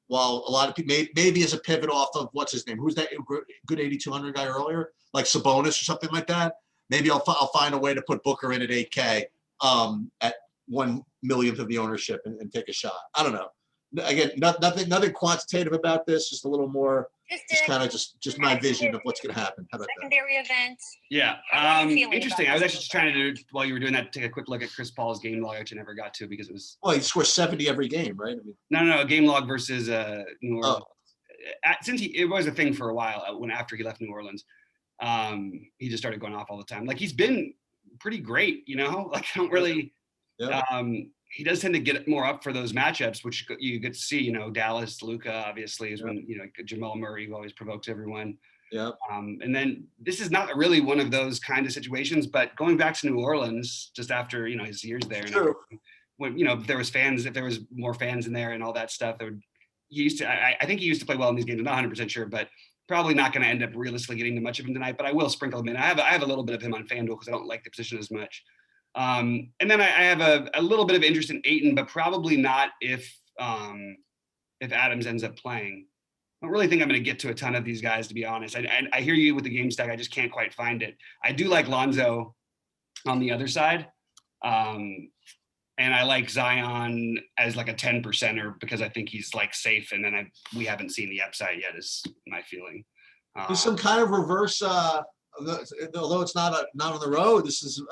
while a lot of people maybe as a pivot off of what's his name, who's that good 8,200 guy earlier, like Sabonis or something like that. Maybe I'll find a way to put Booker in at 8K at 1/1,000,000th of the ownership and take a shot. I don't know. Again, nothing quantitative about this. Just a little more. Just kind of just my vision of what's going to happen. How about secondary events. Yeah. Interesting. I was actually just trying to do, while you were doing that, take a quick look at Chris Paul's game log, which I never got to because it was. Well, he scores 70 every game, right? I mean. No, game log versus New Orleans. Since it was a thing for a while after he left New Orleans, he just started going off all the time. Like he's been pretty great, you know. Like I don't really. Yeah. He does tend to get more up for those matchups, which you get to see, you know, Dallas, Luka, obviously, is when, you know, Jamal Murray, who always provokes everyone. Yeah. And then this is not really one of those kind of situations, but going back to New Orleans, just after, you know, his years there, and when, you know, if there was more fans in there and all that stuff, I think he used to play well in these games. I'm not 100% sure, but probably not going to end up realistically getting much of him tonight, but I will sprinkle him in. I have a little bit of him on FanDuel because I don't like the position as much. And then I have a little bit of interest in Ayton, but probably not if Adams ends up playing. I don't really think I'm going to get to a ton of these guys, to be honest. I hear you with the game stack. I just can't quite find it. I do like Lonzo on the other side. And I like Zion as like a 10%er because I think he's like safe. And then we haven't seen the upside yet is my feeling. There's some kind of reverse, although it's not on the road, this is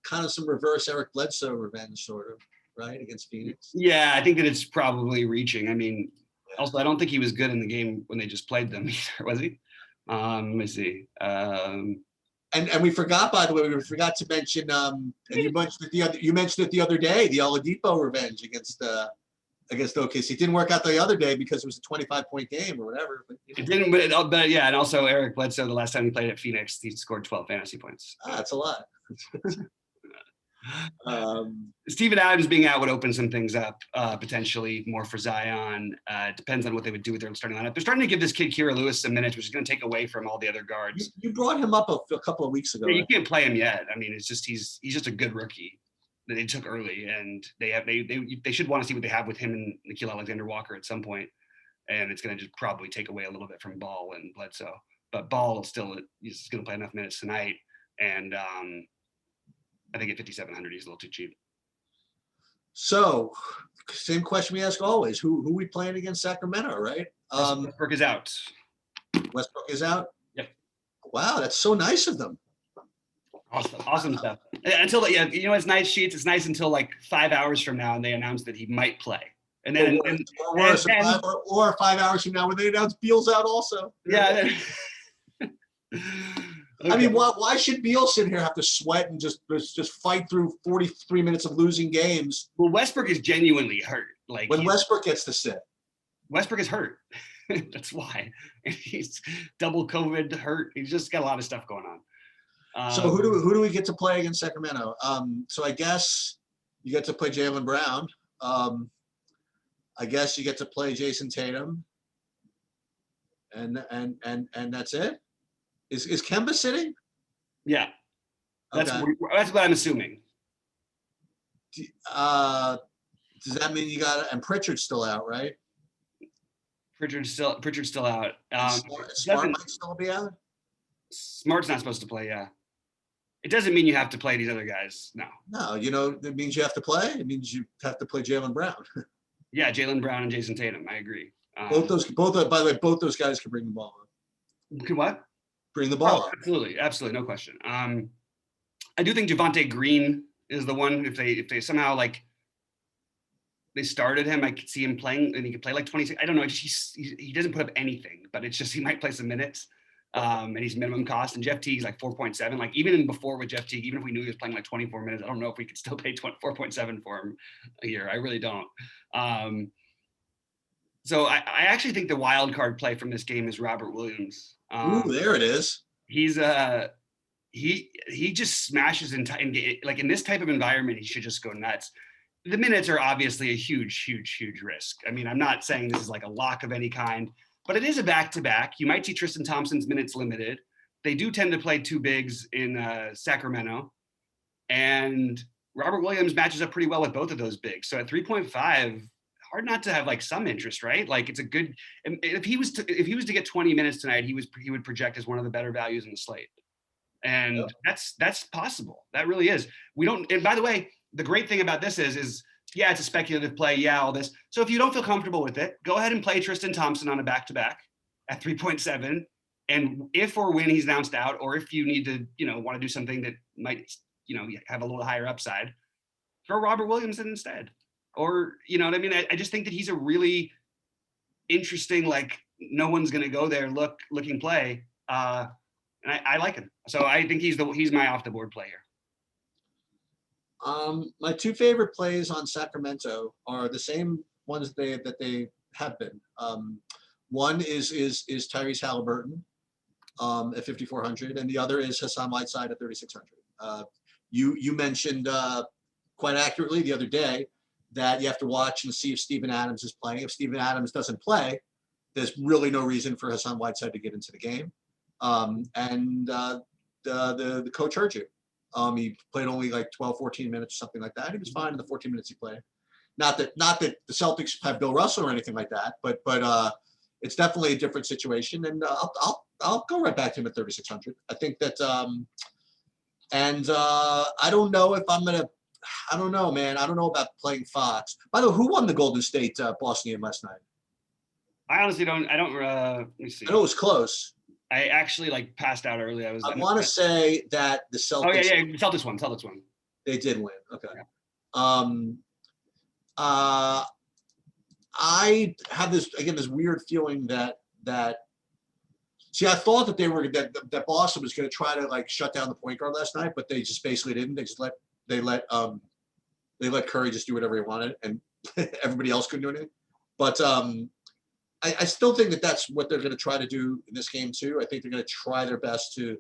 kind of some reverse Eric Bledsoe revenge, sort of, right, against Phoenix. Yeah, I think that it's probably reaching. I mean, also, I don't think he was good in the game when they just played them either, was he? Let me see. And we forgot, by the way, we forgot to mention, and you mentioned it the other day, the Oladipo revenge against OKC. It didn't work out the other day because it was a 25-point game or whatever. But, It didn't, but yeah, and also Eric Bledsoe, the last time he played at Phoenix, he scored 12 fantasy points. That's a lot. Steven Adams being out would open some things up, potentially more for Zion. Depends on what they would do with their starting lineup. They're starting to give this kid Kira Lewis some minutes, which is going to take away from all the other guards. You brought him up a couple of weeks ago. Yeah, you can't play him yet. I mean, it's just he's just a good rookie that they took early, and they should want to see what they have with him and Nickeil Alexander-Walker at some point, and it's going to just probably take away a little bit from Ball and Bledsoe. But Ball he's going to play enough minutes tonight, and I think at 5,700 he's a little too cheap. So, same question we ask always: Who we playing against Sacramento, right? Westbrook is out. Westbrook is out. Yep. Wow, that's so nice of them. Awesome stuff. Until you know, it's nice sheets. It's nice until like 5 hours from now, and they announce that he might play. And then, or 5 hours from now when they announce Beal's out also. Yeah. Okay. I mean, why should Beal sit here have to sweat and just fight through 43 minutes of losing games? Well, Westbrook is genuinely hurt. Like when Westbrook gets to sit. Westbrook is hurt. That's why. He's double COVID hurt. He's just got a lot of stuff going on. So who do we get to play against Sacramento? So I guess you get to play Jaylen Brown. I guess you get to play Jason Tatum. And that's it. Is Kemba sitting? Yeah. That's okay. That's what I'm assuming. Does that mean you got and Pritchard's still out, right? Pritchard's still out. Smart might still be out. Smart's not supposed to play. Yeah. It doesn't mean you have to play these other guys. No. No, you know, it means you have to play. It means you have to play Jaylen Brown. Yeah, Jaylen Brown and Jason Tatum. I agree. By the way, both those guys can bring the ball up. Can what? Bring the ball up. Absolutely, no question. I do think Javonte Green is the one. If they somehow like they started him, I could see him playing, and he could play like 26. I don't know. He doesn't put up anything, but it's just he might play some minutes. And he's minimum cost. And Jeff Teague's like 4.7. Like even before with Jeff Teague, even if we knew he was playing like 24 minutes, I don't know if we could still pay 4.7 for him a year. I really don't. So I actually think the wild card play from this game is Robert Williams. Ooh, there it is. He's he just smashes in like in this type of environment. He should just go nuts. the minutes are obviously a huge risk. I mean, I'm not saying this is like a lock of any kind, but it is a back-to-back. You might see Tristan Thompson's minutes limited. They do tend to play two bigs in Sacramento, and Robert Williams matches up pretty well with both of those bigs. So at 3.5, hard not to have like some interest, right? Like it's a good. If he was to get 20 minutes tonight, he would project as one of the better values in the slate, and that's possible. That really is. We don't. And by the way, the great thing about this is yeah, it's a speculative play. Yeah, all this. So if you don't feel comfortable with it, go ahead and play Tristan Thompson on a back-to-back at 3.7. And if or when he's announced out, or if you need to, want to do something that might, have a little higher upside, throw Robert Williams in instead. Or, you know what I mean? I just think that he's a really interesting, like no one's going to go there looking play. And I like him. So I think he's my off the board player. My two favorite plays on Sacramento are the same ones that they have been. One is Tyrese Halliburton at 5,400, and the other is Hassan Whiteside at 3,600. You mentioned quite accurately the other day that you have to watch and see if Steven Adams is playing. If Steven Adams doesn't play, there's really no reason for Hassan Whiteside to get into the game. And the coach heard you. He played only like 12, 14 minutes, something like that. He was fine in the 14 minutes he played. Not that the Celtics have Bill Russell or anything like that, but it's definitely a different situation. And I'll go right back to him at 3,600. I think that, I don't know if I'm gonna. I don't know, man. I don't know about playing Fox. By the way, who won the Golden State Boston game last night? I honestly don't. Let me see. I know it was close. I actually passed out early. I want to say that the Celtics. Oh yeah, Celtics won. They did win. Okay. Yeah. I have this weird feeling that see, I thought that that Boston was going to try to like shut down the point guard last night, but they just basically didn't. They let Curry just do whatever he wanted, and everybody else couldn't do anything. But I still think that that's what they're going to try to do in this game too. I think they're going to try their best to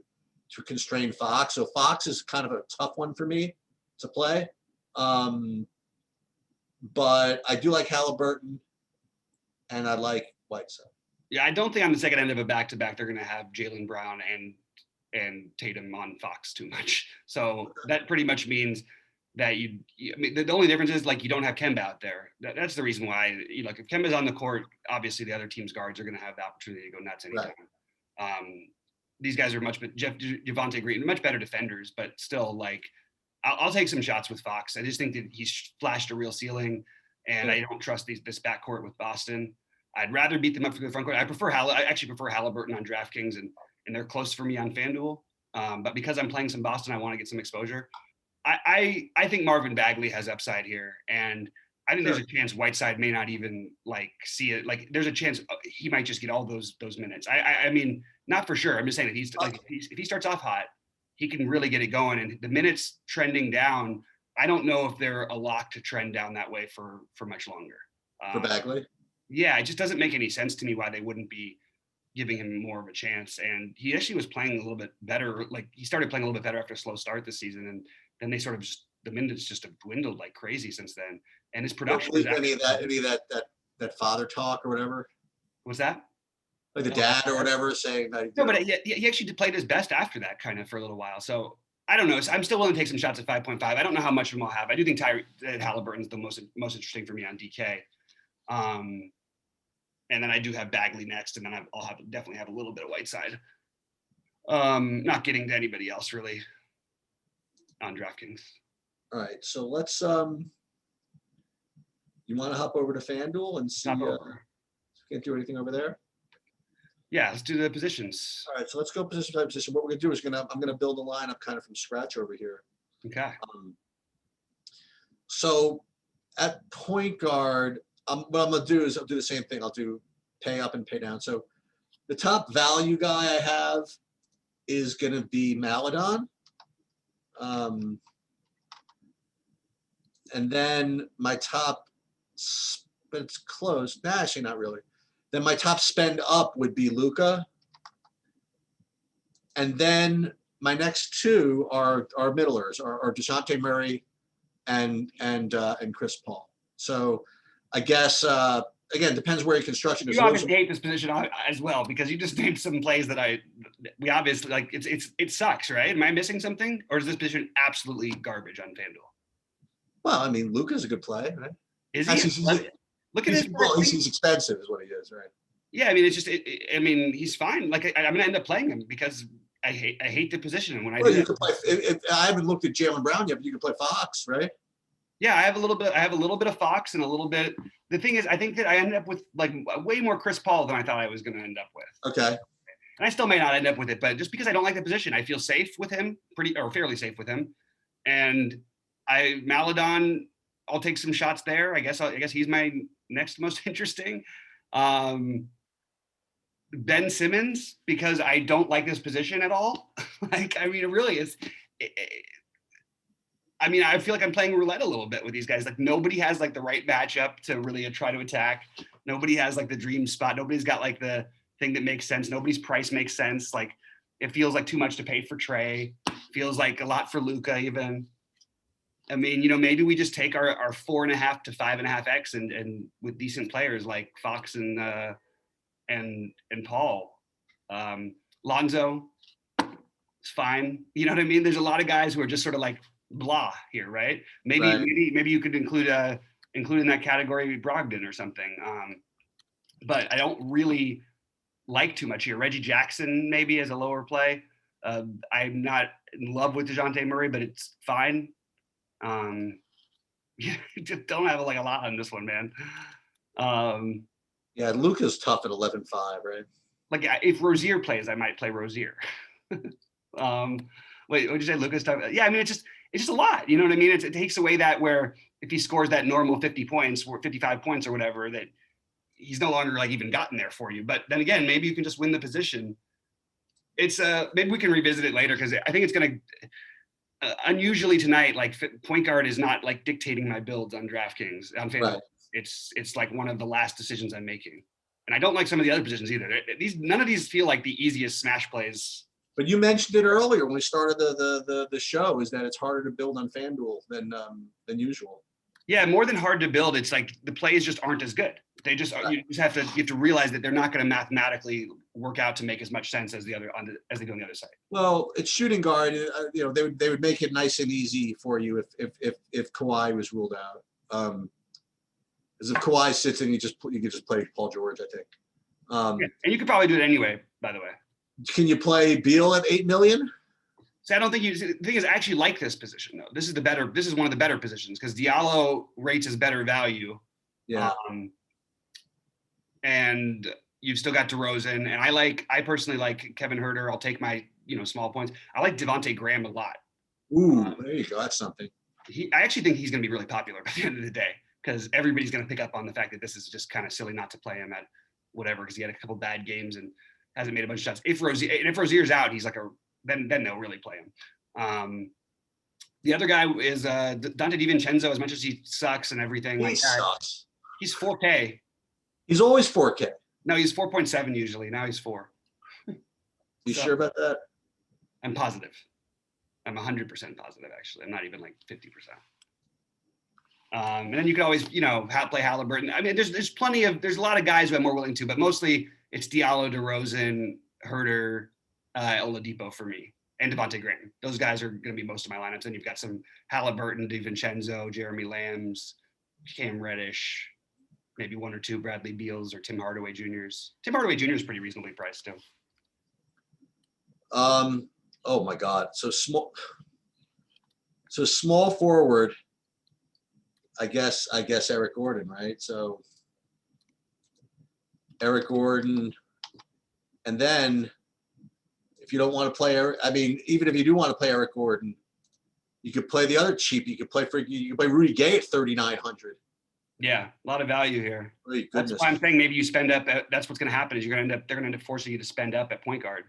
constrain Fox. So Fox is kind of a tough one for me to play. But I do like Halliburton, and I like Whiteside. Yeah, I don't think on the second end of a back-to-back they're going to have Jaylen Brown and Tatum on Fox too much. So that pretty much means that I mean, the only difference is like you don't have Kemba out there. That's the reason why. If Kemba's on the court, obviously the other team's guards are going to have the opportunity to go nuts anytime. Right. These guys are Javonte Green, much better defenders, but still, like, I'll take some shots with Fox. I just think that he's flashed a real ceiling, and I don't trust this backcourt with Boston. I'd rather beat them up for the front court. I actually prefer Halliburton on DraftKings, and they're close for me on FanDuel. But because I'm playing some Boston, I want to get some exposure. I think Marvin Bagley has upside here, and I think there's a chance Whiteside may not even see it. Like there's a chance he might just get all those minutes. I mean, not for sure. I'm just saying that if he starts off hot, he can really get it going. And the minutes trending down, I don't know if they're a lock to trend down that way for much longer. For Bagley? Yeah, it just doesn't make any sense to me why they wouldn't be giving him more of a chance. And he actually was playing a little bit better. Like he started playing a little bit better after a slow start this season, and then they sort of the minutes just have dwindled like crazy since then. And his production was any of that father talk or whatever. Was that like the dad or whatever saying that? No, but he actually played his best after that kind of for a little while. So I don't know. I'm still willing to take some shots at 5.5. I don't know how much of them I'll have. I do think Halliburton's the most interesting for me on DK. And then I do have Bagley next, and then I'll definitely have a little bit of Whiteside. Not getting to anybody else really on DraftKings. All right, so let's. You want to hop over to FanDuel and see? Can't do anything over there. Yeah, let's do the positions. All right, so let's go position by position. What we're gonna do is I'm gonna build a lineup kind of from scratch over here. Okay. So at point guard, what I'm gonna do is I'll do the same thing. I'll do pay up and pay down. So the top value guy I have is gonna be Maladon. And then my top, but it's close. Nah, actually not really. Then my top spend up would be Luka. And then my next two are middlers, are DeJounte Murray and Chris Paul. So I guess again, depends where your construction is. You obviously hate this position as well because you just named some plays that we obviously like. It sucks, right? Am I missing something, or is this position absolutely garbage on FanDuel? Well, I mean, Luka's a good play, right? Is he? Actually, Look at his. Well, he's expensive, is what he is, right? Yeah, I mean, it's just. I mean, he's fine. Like I'm gonna end up playing him because I hate the position, and when I do you that, could play. I haven't looked at Jaylen Brown yet, but you can play Fox, right? Yeah, I have a little bit of Fox and a little bit. The thing is, I think that I ended up with like way more Chris Paul than I thought I was going to end up with. Okay. And I still may not end up with it, but just because I don't like the position, I feel safe with him, fairly safe with him. And Maladon, I'll take some shots there. I guess he's my next most interesting. Ben Simmons, because I don't like this position at all. Like, I mean, it really is. I mean, I feel like I'm playing roulette a little bit with these guys. Like nobody has like the right matchup to really try to attack. Nobody has like the dream spot. Nobody's got like the thing that makes sense. Nobody's price makes sense. Like it feels like too much to pay for Trey. Feels like a lot for Luka even. I mean, maybe we just take our 4.5 to 5.5x and with decent players like Fox and Paul. Lonzo, it's fine. You know what I mean? There's a lot of guys who are just sort of like blah here, right? Maybe you could include in that category Brogdon or something. But I don't really like too much here. Reggie Jackson maybe as a lower play. I'm not in love with DeJounte Murray, but it's fine. Just don't have like a lot on this one, man. Yeah, Luka's tough at 11-5, right? Like if Rozier plays, I might play Rozier. Wait, what did you say? Luka's tough? Yeah, I mean it's just a lot. You know what I mean? It takes away that where if he scores that normal 50 points or 55 points or whatever, that he's no longer like even gotten there for you. But then again, maybe you can just win the position. It's maybe we can revisit it later because I think it's going to unusually tonight. Like point guard is not like dictating my builds on DraftKings on FanDuel. Right. It's like one of the last decisions I'm making, and I don't like some of the other positions either. None of these feel like the easiest smash plays. But you mentioned it earlier when we started the show, is that it's harder to build on FanDuel than usual. Yeah, more than hard to build. It's like the plays just aren't as good. They just you have to realize that they're not going to mathematically work out to make as much sense as they do on the other side. Well, it's shooting guard. They would make it nice and easy for you if Kawhi was ruled out. Because if Kawhi sits in, you can just play Paul George, I think. Yeah, and you could probably do it anyway. By the way. Can you play Beal at $8 million? So I don't think the thing is I actually like this position though. This is one of the better positions because Diallo rates as better value. Yeah. And you've still got DeRozan, and I personally like Kevin Huerter. I'll take my small points. I like Devontae Graham a lot. Ooh, there you go. That's something. I actually think he's going to be really popular by the end of the day because everybody's going to pick up on the fact that this is just kind of silly not to play him at whatever because he had a couple bad games and hasn't made a bunch of shots. If Rozier's out, he's like then they'll really play him. The other guy is Dante DiVincenzo. As much as he sucks and everything, he sucks. He's 4K. He's always 4K. No, he's 4.7 usually. Now he's 4. You sure about that? I'm positive. I'm 100% positive. Actually, I'm not even like 50%. And then you can always play Halliburton. I mean, there's a lot of guys who I'm more willing to, but mostly it's Diallo, DeRozan, Huerter, Oladipo for me, and Devontae Graham. Those guys are going to be most of my lineups. And you've got some Halliburton, DiVincenzo, Jeremy Lambs, Cam Reddish, maybe one or two Bradley Beals or Tim Hardaway Juniors. Tim Hardaway Jr. is pretty reasonably priced too. Oh my God. So small forward. I guess Eric Gordon, right? So Eric Gordon, and then if you don't want to play, even if you do want to play Eric Gordon, you could play the other cheap. You could play Rudy Gay at 3,900. Yeah, a lot of value here. That's why I'm saying maybe you spend up. That's what's going to happen is they're going to end up forcing you to spend up at point guard.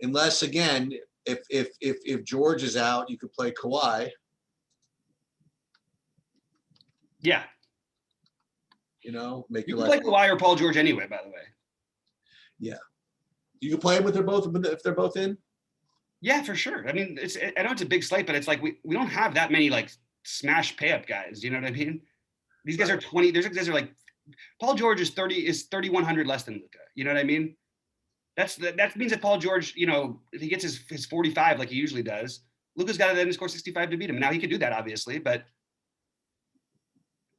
Unless again, if George is out, you could play Kawhi. Yeah. Make you can play Kawhi or Paul George anyway, by the way. Yeah. You can play them if they're both in? Yeah, for sure. I mean, I know it's a big slate, but it's like we don't have that many like smash pay up guys. You know what I mean? These guys are 20. These guys are like Paul George is 3,100 less than Luka. You know what I mean? That means that Paul George, you know, if he gets his 45 like he usually does, Luka's got to then score 65 to beat him. Now he could do that obviously, but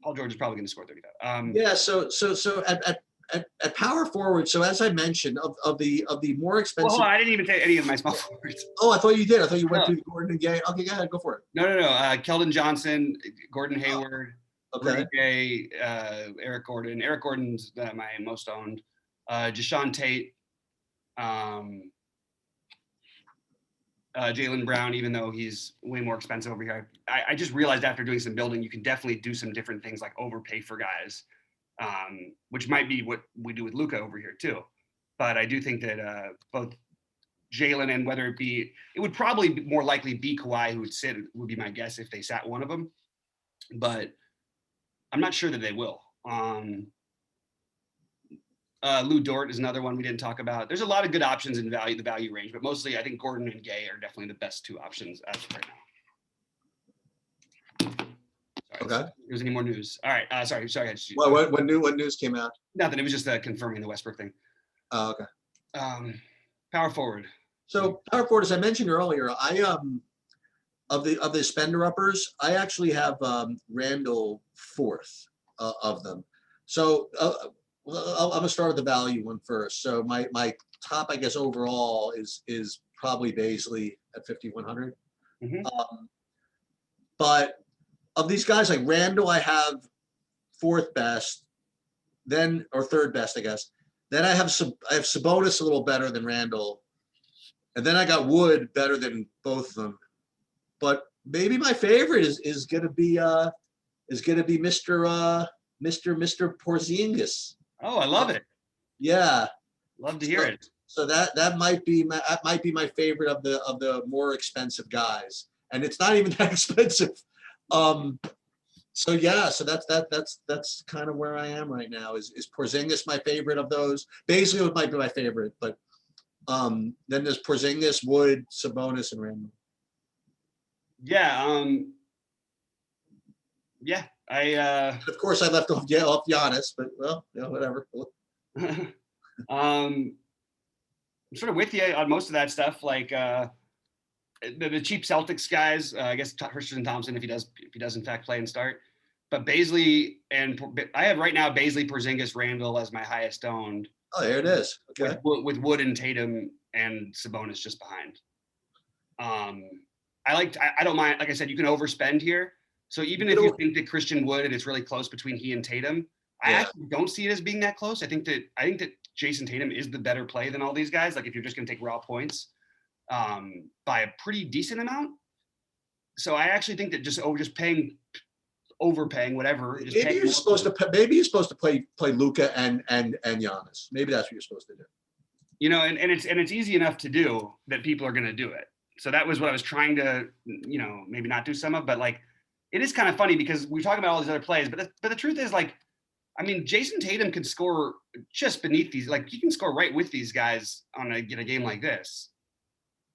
Paul George is probably going to score 35. Yeah. So at power forward. So as I mentioned, of the more Well, expensive. hold on, I didn't even take any of my small forwards. Oh, I thought you did. I thought you went No. through Gordon and Gay. Okay, go ahead, go for it. No. Keldon Johnson, Gordon Hayward, Okay. Rudy Gay, Eric Gordon. Eric Gordon's my most owned. Jashawn Tate, Jaylen Brown, even though he's way more expensive over here. I just realized after doing some building, you can definitely do some different things like overpay for guys, which might be what we do with Luka over here too. But I do think that both Jaylen and whether it would probably more likely be Kawhi who would be my guess if they sat one of them. But I'm not sure that they will. Lou Dort is another one we didn't talk about. There's a lot of good options in the value range, but mostly I think Gordon and Gay are definitely the best two options as of right now. Sorry, Okay. There's any more news? All right. Sorry. Well, what news came out? Nothing. It was just confirming the Westbrook thing. Oh, okay. Power forward. So power forward, as I mentioned earlier, I of the spender uppers, I actually have Randall fourth of them. So I'm gonna start with the value one first. So my top, I guess, overall is probably Baisley at 5,100. Mhm. But of these guys, like Randall, I have fourth best, then or third best, I guess. Then I have Sabonis a little better than Randall, and then I got Wood better than both of them. But maybe my favorite is gonna be Mr. Porzingis. Oh, I love it. Yeah. Love to hear it. So that might be my favorite of the more expensive guys, and it's not even that expensive. So yeah, so that's kind of where I am right now. Is Porzingis my favorite of those? Basically, it might be my favorite, but then there's Porzingis, Wood, Sabonis, and Randall. Yeah. Yeah. Of course, I left off Giannis, but well, whatever. I'm sort of with you on most of that stuff. Like the cheap Celtics guys, I guess Tristan Thompson, if he does in fact play and start. But Baisley I have right now Baisley, Porzingis, Randall as my highest owned. Oh, there it is. Okay. With Wood and Tatum and Sabonis just behind. I don't mind. Like I said, you can overspend here. So even if you think that Christian Wood and it's really close between he and Tatum, I actually don't see it as being that close. I think that Jason Tatum is the better play than all these guys. Like if you're just going to take raw points by a pretty decent amount. So I actually think that just overpaying, whatever. Maybe you're supposed to play Luka and Giannis. Maybe that's what you're supposed to do. You know, and it's easy enough to do that people are going to do it. So that was what I was trying to, maybe not do some of, but like, it is kind of funny because we talk about all these other plays, but the truth is like, I mean, Jason Tatum can score just beneath these, like he can score right with these guys in a game like this.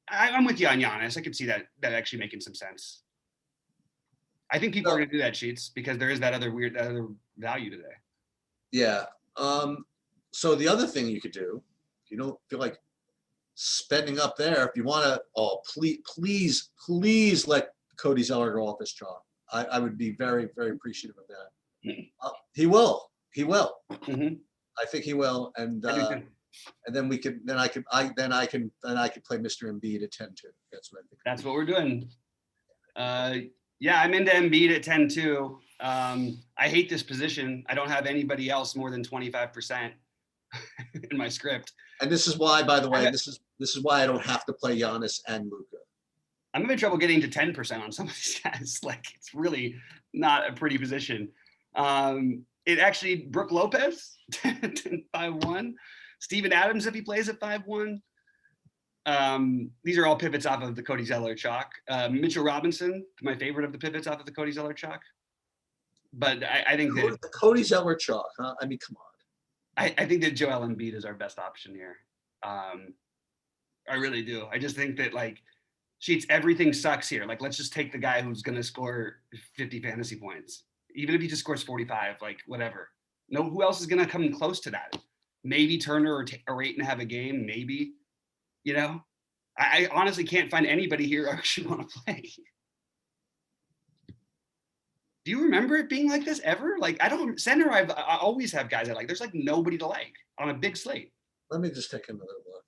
I'm with you on Giannis. I could see that actually making some sense. I think people are going to do that, Sheets, because there is that other value today. Yeah. So the other thing you could do, if you don't feel like spending up there, if you want to, please let Cody Zeller go off his job. I would be very, very appreciative of that. Mm-hmm. He will. Mm-hmm. I think he will, and then I can play Mr. Embiid at 10-2. That's what I think. That's what we're doing. Yeah, I'm into Embiid at 10-2. I hate this position. I don't have anybody else more than 25% in my script. And this is why, by the way, this is why I don't have to play Giannis and Luka. I'm having trouble getting to 10% on some of these guys. Like it's really not a pretty position. It actually Brooke Lopez 5-1, Steven Adams if he plays at 5-1. These are all pivots off of the Cody Zeller chalk. Mitchell Robinson, my favorite of the pivots off of the Cody Zeller chalk. But I think that the Cody Zeller chalk, huh? I mean, come on. I think that Joel Embiid is our best option here. I really do. I just think that like Sheets, everything sucks here. Like, let's just take the guy who's going to score 50 fantasy points. Even if he just scores 45, like whatever. No, who else is going to come close to that? Maybe Turner or Ayton have a game, maybe. You know, I honestly can't find anybody here I actually want to play. Do you remember it being like this ever? Like, I don't, center, I always have guys I like. There's like nobody to like on a big slate. Let me just take another look.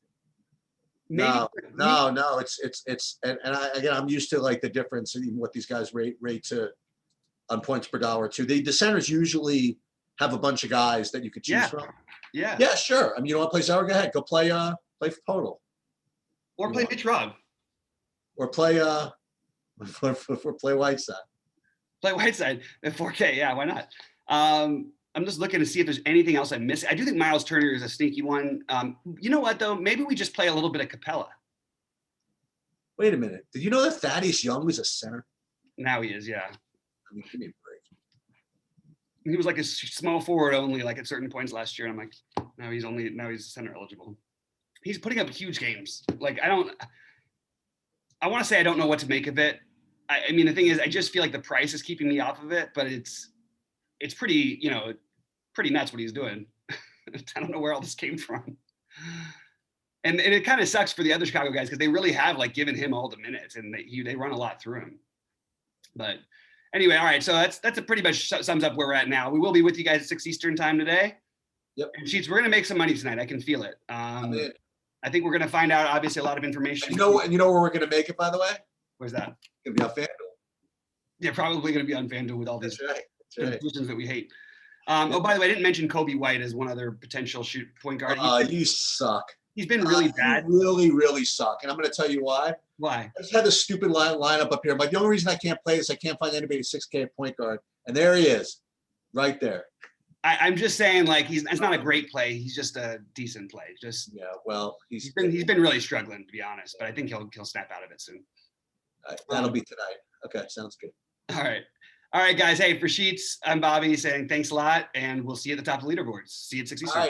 Maybe, No. It's and again, I'm used to like the difference in even what these guys rate to on points per dollar too. The centers usually have a bunch of guys that you could choose from. Yeah. Yeah, sure. I mean, you want to play Zauer? Go ahead. Go play for total. Or play Mitch Rugg. Or play play Whiteside. Play Whiteside at 4K. Yeah, why not? I'm just looking to see if there's anything else I'm missing. I do think Miles Turner is a sneaky one. You know what, though? Maybe we just play a little bit of Capella. Wait a minute. Did you know that Thaddeus Young was a center? Now he is, yeah. I mean, give me a break. He was like a small forward only, like at certain points last year. And I'm like, now he's center eligible. He's putting up huge games. Like, I want to say I don't know what to make of it. I mean, the thing is, I just feel like the price is keeping me off of it, but it's pretty, pretty nuts what he's doing. I don't know where all this came from. And it kind of sucks for the other Chicago guys because they really have like given him all the minutes and they run a lot through him. But anyway, all right. So that's a pretty much sums up where we're at now. We will be with you guys at 6 Eastern time today. Yep. And Sheets, we're going to make some money tonight. I can feel it. I think we're going to find out obviously a lot of information. You know where we're going to make it, by the way? Where's that? It's going to be on FanDuel. Yeah, probably going to be on FanDuel with all these positions that we hate. Oh, by the way, I didn't mention Kobe White as one other potential point guard. You suck. He's been really bad. You really, really suck. And I'm going to tell you why. Why? I just had this stupid lineup up here. Like, the only reason I can't play is I can't find anybody 6K at point guard. And there he is, right there. I'm just saying, like, it's not a great play. He's just a decent play. Yeah, well, he's been really struggling, to be honest. But I think he'll snap out of it soon. That'll be tonight. Okay, sounds good. All right, guys. Hey, for Sheets, I'm Bobby saying thanks a lot, and we'll see you at the top of the leaderboards. See you at 6 Eastern.